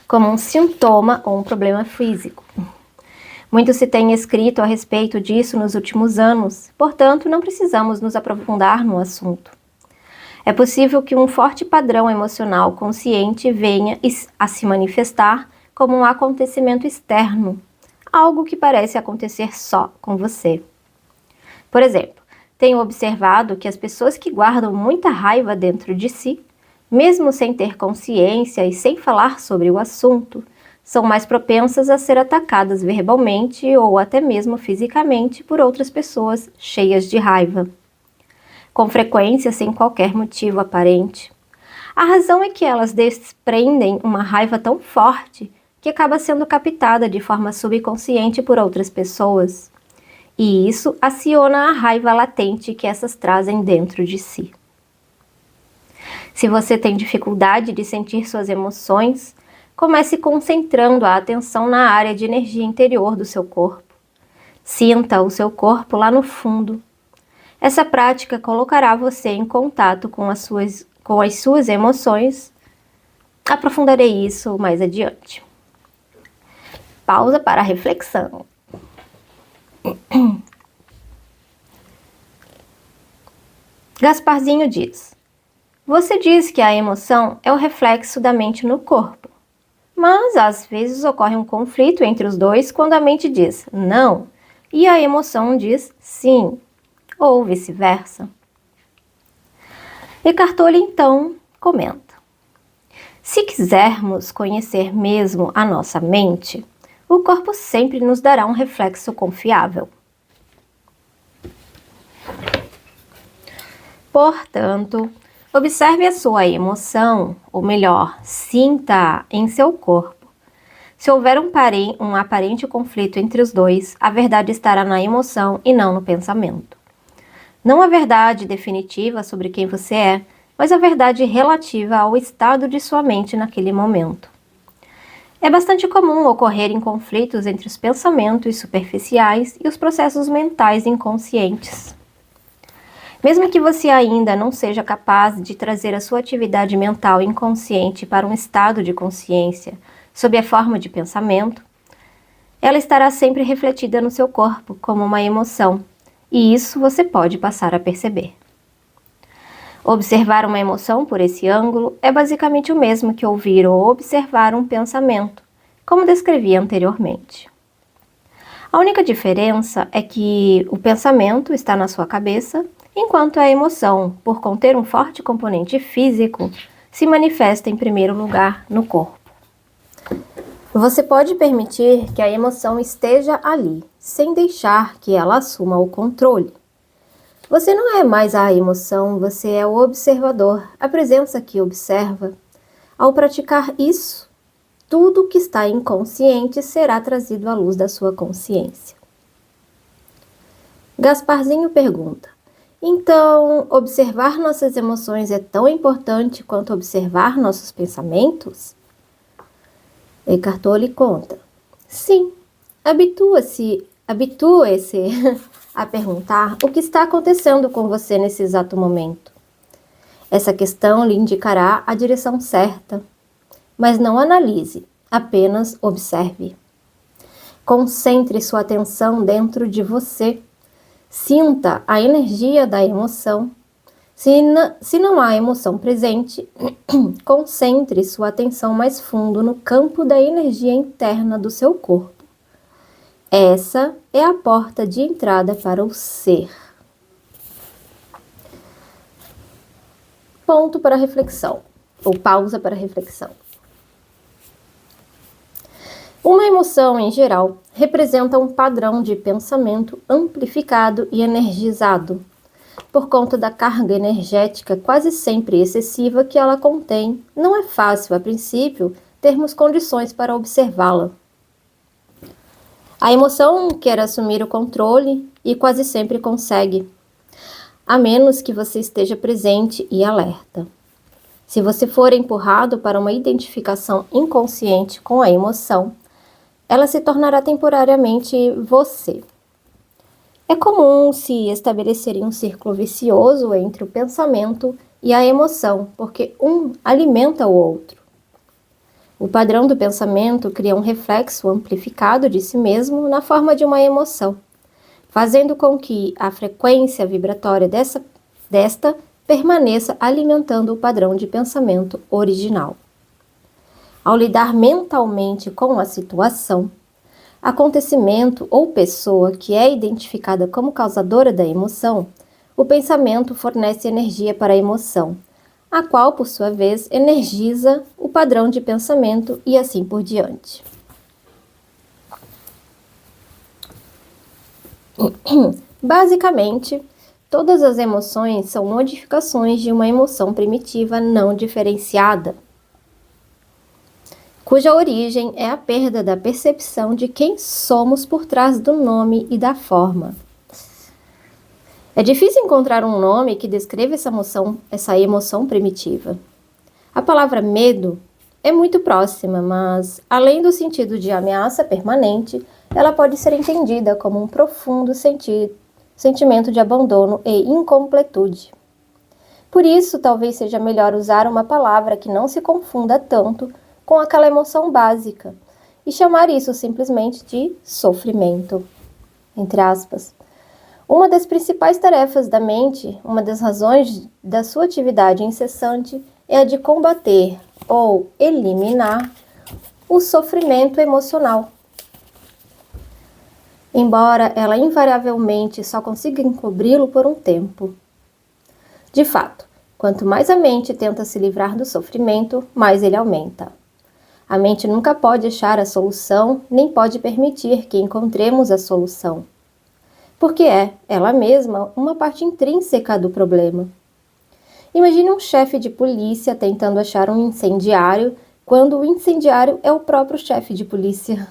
Como um sintoma ou um problema físico. Muito se tem escrito a respeito disso nos últimos anos, portanto, não precisamos nos aprofundar no assunto. É possível que um forte padrão emocional consciente venha a se manifestar como um acontecimento externo, algo que parece acontecer só com você. Por exemplo, tenho observado que as pessoas que guardam muita raiva dentro de si, mesmo sem ter consciência e sem falar sobre o assunto, são mais propensas a ser atacadas verbalmente ou até mesmo fisicamente por outras pessoas cheias de raiva. Com frequência, sem qualquer motivo aparente. A razão é que elas desprendem uma raiva tão forte que acaba sendo captada de forma subconsciente por outras pessoas. E isso aciona a raiva latente que essas trazem dentro de si. Se você tem dificuldade de sentir suas emoções, comece concentrando a atenção na área de energia interior do seu corpo. Sinta o seu corpo lá no fundo. Essa prática colocará você em contato com as suas emoções. Aprofundarei isso mais adiante. Pausa para reflexão. Gasparzinho diz: você diz que a emoção é o reflexo da mente no corpo. Mas, às vezes, ocorre um conflito entre os dois quando a mente diz não e a emoção diz sim, ou vice-versa. Eckhart Tolle, então, comenta: se quisermos conhecer mesmo a nossa mente, o corpo sempre nos dará um reflexo confiável. Portanto, observe a sua emoção, ou melhor, sinta-a em seu corpo. Se houver um aparente conflito entre os dois, a verdade estará na emoção e não no pensamento. Não a verdade definitiva sobre quem você é, mas a verdade relativa ao estado de sua mente naquele momento. É bastante comum ocorrerem conflitos entre os pensamentos superficiais e os processos mentais inconscientes. Mesmo que você ainda não seja capaz de trazer a sua atividade mental inconsciente para um estado de consciência sob a forma de pensamento, ela estará sempre refletida no seu corpo como uma emoção, e isso você pode passar a perceber. Observar uma emoção por esse ângulo é basicamente o mesmo que ouvir ou observar um pensamento, como descrevi anteriormente. A única diferença é que o pensamento está na sua cabeça, enquanto a emoção, por conter um forte componente físico, se manifesta em primeiro lugar no corpo. Você pode permitir que a emoção esteja ali, sem deixar que ela assuma o controle. Você não é mais a emoção, você é o observador, a presença que observa. Ao praticar isso, tudo que está inconsciente será trazido à luz da sua consciência. Gasparzinho pergunta: então, observar nossas emoções é tão importante quanto observar nossos pensamentos? Eckhart Tolle conta: sim, habitue-se a perguntar o que está acontecendo com você nesse exato momento. Essa questão lhe indicará a direção certa, mas não analise, apenas observe. Concentre sua atenção dentro de você. Sinta a energia da emoção. Se não há emoção presente, concentre sua atenção mais fundo no campo da energia interna do seu corpo. Essa é a porta de entrada para o ser. Ponto para reflexão, ou pausa para reflexão. Uma emoção, em geral, representa um padrão de pensamento amplificado e energizado, por conta da carga energética quase sempre excessiva que ela contém. Não é fácil, a princípio, termos condições para observá-la. A emoção quer assumir o controle e quase sempre consegue, a menos que você esteja presente e alerta. Se você for empurrado para uma identificação inconsciente com a emoção, ela se tornará temporariamente você. É comum se estabelecer um círculo vicioso entre o pensamento e a emoção, porque um alimenta o outro. O padrão do pensamento cria um reflexo amplificado de si mesmo na forma de uma emoção, fazendo com que a frequência vibratória desta permaneça alimentando o padrão de pensamento original. Ao lidar mentalmente com a situação, acontecimento ou pessoa que é identificada como causadora da emoção, o pensamento fornece energia para a emoção, a qual, por sua vez, energiza o padrão de pensamento e assim por diante. Basicamente, todas as emoções são modificações de uma emoção primitiva não diferenciada, cuja origem é a perda da percepção de quem somos por trás do nome e da forma. É difícil encontrar um nome que descreva essa emoção primitiva. A palavra medo é muito próxima, mas, além do sentido de ameaça permanente, ela pode ser entendida como um profundo sentimento de abandono e incompletude. Por isso, talvez seja melhor usar uma palavra que não se confunda tanto com aquela emoção básica e chamar isso simplesmente de sofrimento, entre aspas. Uma das principais tarefas da mente, uma das razões da sua atividade incessante, é a de combater ou eliminar o sofrimento emocional. Embora ela invariavelmente só consiga encobri-lo por um tempo. De fato, quanto mais a mente tenta se livrar do sofrimento, mais ele aumenta. A mente nunca pode achar a solução, nem pode permitir que encontremos a solução, porque é, ela mesma, uma parte intrínseca do problema. Imagine um chefe de polícia tentando achar um incendiário, quando o incendiário é o próprio chefe de polícia.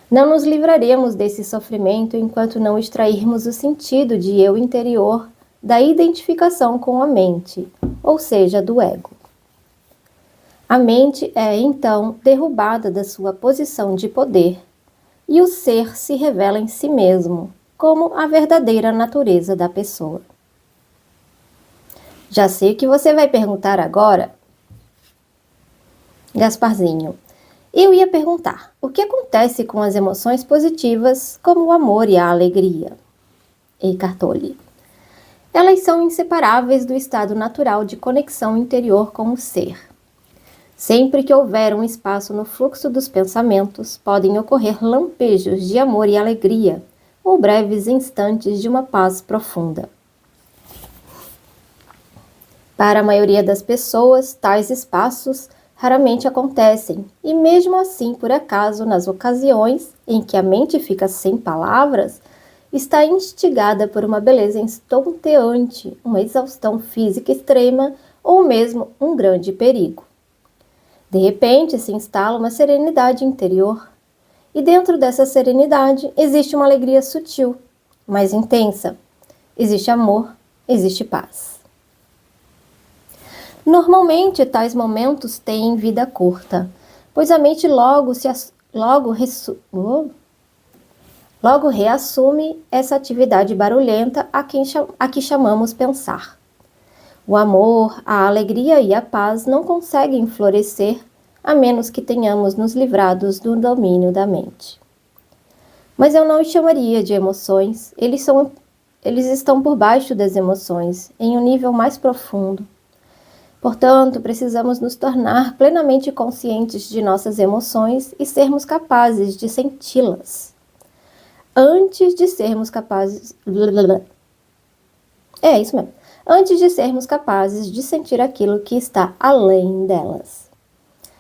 Não nos livraremos desse sofrimento enquanto não extrairmos o sentido de eu interior da identificação com a mente, ou seja, do ego. A mente é, então, derrubada da sua posição de poder, e o ser se revela em si mesmo, como a verdadeira natureza da pessoa. Já sei o que você vai perguntar agora, Gasparzinho. Eu ia perguntar, o que acontece com as emoções positivas, como o amor e a alegria? Eckhart Tolle. Elas são inseparáveis do estado natural de conexão interior com o ser. Sempre que houver um espaço no fluxo dos pensamentos, podem ocorrer lampejos de amor e alegria, ou breves instantes de uma paz profunda. Para a maioria das pessoas, tais espaços raramente acontecem, e mesmo assim, por acaso, nas ocasiões em que a mente fica sem palavras, está instigada por uma beleza estonteante, uma exaustão física extrema ou mesmo um grande perigo. De repente se instala uma serenidade interior, e dentro dessa serenidade existe uma alegria sutil, mais intensa. Existe amor, existe paz. Normalmente, tais momentos têm vida curta, pois a mente logo reassume essa atividade barulhenta a que chamamos pensar. O amor, a alegria e a paz não conseguem florescer a menos que tenhamos nos livrados do domínio da mente. Mas eu não os chamaria de emoções, eles estão por baixo das emoções, em um nível mais profundo. Portanto, precisamos nos tornar plenamente conscientes de nossas emoções e sermos capazes de senti-las. Antes de sermos capazes... É isso mesmo. Antes de sermos capazes de sentir aquilo que está além delas.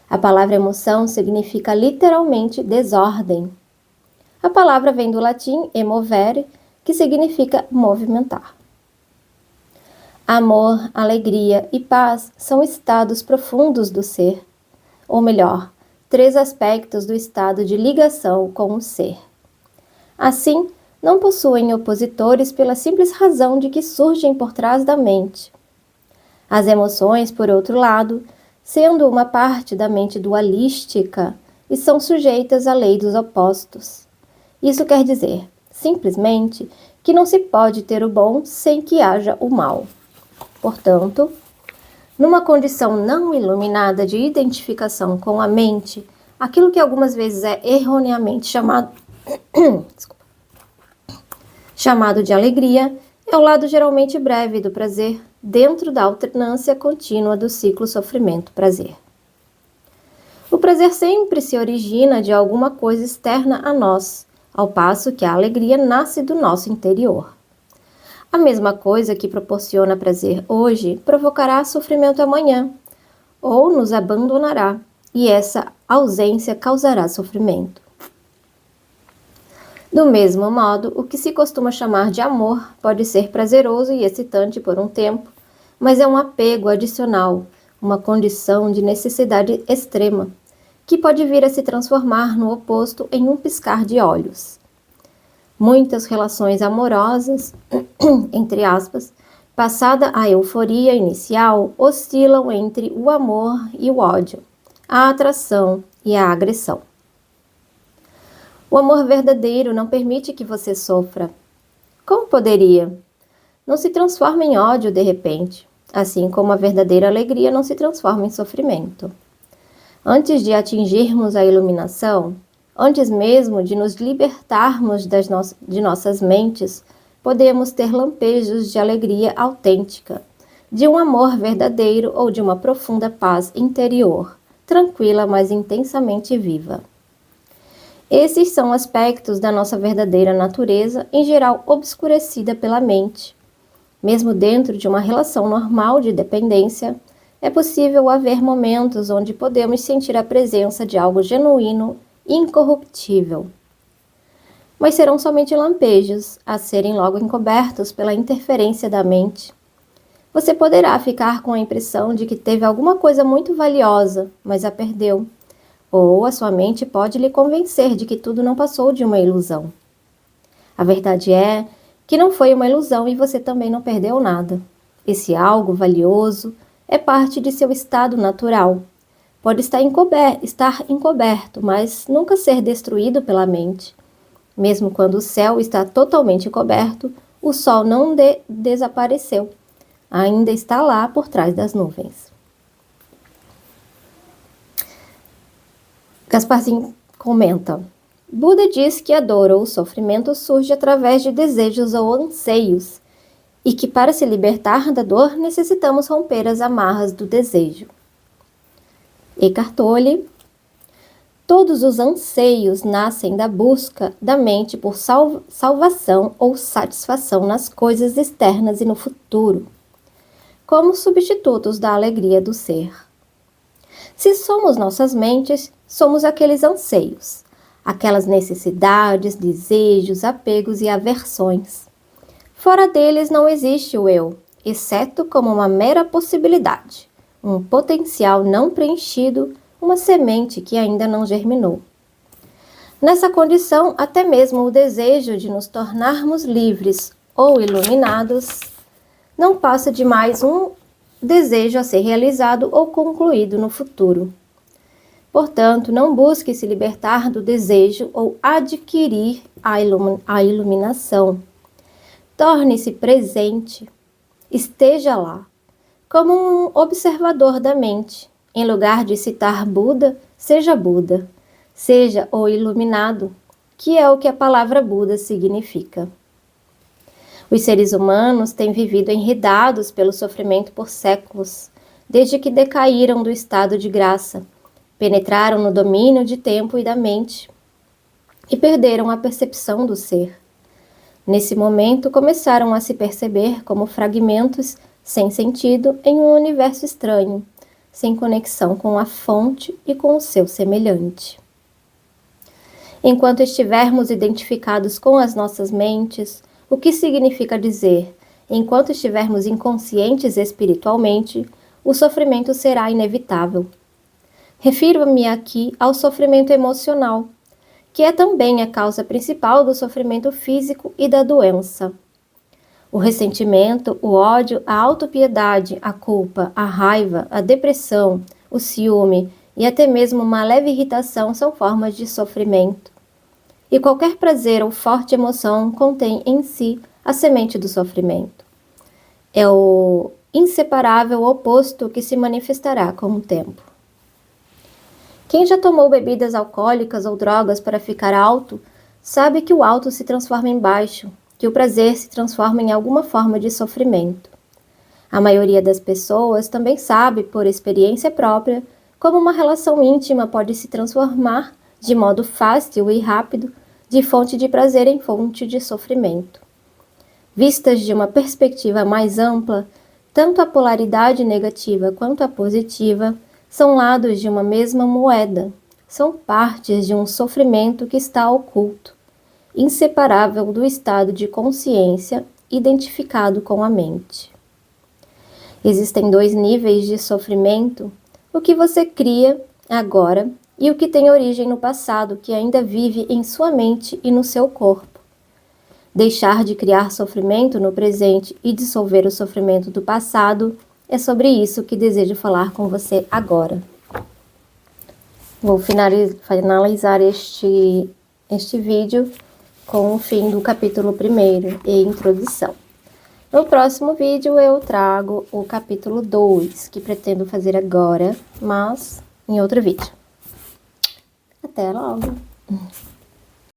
A palavra emoção significa literalmente desordem. A palavra vem do latim emovere, que significa movimentar. Amor, alegria e paz são estados profundos do ser, ou melhor, 3 aspectos do estado de ligação com o ser. Assim, não possuem opositores pela simples razão de que surgem por trás da mente. As emoções, por outro lado, sendo uma parte da mente dualística, e são sujeitas à lei dos opostos. Isso quer dizer, simplesmente, que não se pode ter o bom sem que haja o mal. Portanto, numa condição não iluminada de identificação com a mente, aquilo que algumas vezes é erroneamente chamado de alegria, é o lado geralmente breve do prazer, dentro da alternância contínua do ciclo sofrimento-prazer. O prazer sempre se origina de alguma coisa externa a nós, ao passo que a alegria nasce do nosso interior. A mesma coisa que proporciona prazer hoje provocará sofrimento amanhã, ou nos abandonará, e essa ausência causará sofrimento. Do mesmo modo, o que se costuma chamar de amor pode ser prazeroso e excitante por um tempo, mas é um apego adicional, uma condição de necessidade extrema, que pode vir a se transformar no oposto em um piscar de olhos. Muitas relações amorosas, entre aspas, passada a euforia inicial, oscilam entre o amor e o ódio, a atração e a agressão. O amor verdadeiro não permite que você sofra. Como poderia? Não se transforma em ódio de repente, assim como a verdadeira alegria não se transforma em sofrimento. Antes de atingirmos a iluminação, antes mesmo de nos libertarmos de nossas mentes, podemos ter lampejos de alegria autêntica, de um amor verdadeiro ou de uma profunda paz interior, tranquila, mas intensamente viva. Esses são aspectos da nossa verdadeira natureza, em geral obscurecida pela mente. Mesmo dentro de uma relação normal de dependência, é possível haver momentos onde podemos sentir a presença de algo genuíno e incorruptível. Mas serão somente lampejos, a serem logo encobertos pela interferência da mente. Você poderá ficar com a impressão de que teve alguma coisa muito valiosa, mas a perdeu. Ou a sua mente pode lhe convencer de que tudo não passou de uma ilusão. A verdade é que não foi uma ilusão e você também não perdeu nada. Esse algo valioso é parte de seu estado natural. Pode estar encoberto, mas nunca ser destruído pela mente. Mesmo quando o céu está totalmente coberto, o sol não desapareceu. Ainda está lá por trás das nuvens. Gasparzinho comenta: Buda diz que a dor ou o sofrimento surge através de desejos ou anseios, e que para se libertar da dor necessitamos romper as amarras do desejo. Eckhart Tolle: todos os anseios nascem da busca da mente por salvação ou satisfação nas coisas externas e no futuro, como substitutos da alegria do ser. Se somos nossas mentes, somos aqueles anseios, aquelas necessidades, desejos, apegos e aversões. Fora deles não existe o eu, exceto como uma mera possibilidade, um potencial não preenchido, uma semente que ainda não germinou. Nessa condição, até mesmo o desejo de nos tornarmos livres ou iluminados não passa de mais um desejo a ser realizado ou concluído no futuro. Portanto, não busque se libertar do desejo ou adquirir a iluminação. Torne-se presente, esteja lá, como um observador da mente. Em lugar de citar Buda, seja o iluminado, que é o que a palavra Buda significa. Os seres humanos têm vivido enredados pelo sofrimento por séculos, desde que decaíram do estado de graça, penetraram no domínio de tempo e da mente e perderam a percepção do ser. Nesse momento, começaram a se perceber como fragmentos sem sentido em um universo estranho, sem conexão com a fonte e com o seu semelhante. Enquanto estivermos identificados com as nossas mentes, o que significa dizer, enquanto estivermos inconscientes espiritualmente, o sofrimento será inevitável. Refiro-me aqui ao sofrimento emocional, que é também a causa principal do sofrimento físico e da doença. O ressentimento, o ódio, a autopiedade, a culpa, a raiva, a depressão, o ciúme e até mesmo uma leve irritação são formas de sofrimento. E qualquer prazer ou forte emoção contém em si a semente do sofrimento. É o inseparável oposto que se manifestará com o tempo. Quem já tomou bebidas alcoólicas ou drogas para ficar alto, sabe que o alto se transforma em baixo, que o prazer se transforma em alguma forma de sofrimento. A maioria das pessoas também sabe, por experiência própria, como uma relação íntima pode se transformar, de modo fácil e rápido, de fonte de prazer em fonte de sofrimento. Vistas de uma perspectiva mais ampla, tanto a polaridade negativa quanto a positiva são lados de uma mesma moeda, são partes de um sofrimento que está oculto, inseparável do estado de consciência identificado com a mente. Existem 2 níveis de sofrimento, o que você cria agora e o que tem origem no passado, que ainda vive em sua mente e no seu corpo. Deixar de criar sofrimento no presente e dissolver o sofrimento do passado é sobre isso que desejo falar com você agora. Vou finalizar este vídeo com o fim do capítulo 1 e introdução. No próximo vídeo eu trago o capítulo 2, que pretendo fazer agora, mas em outro vídeo. Até logo!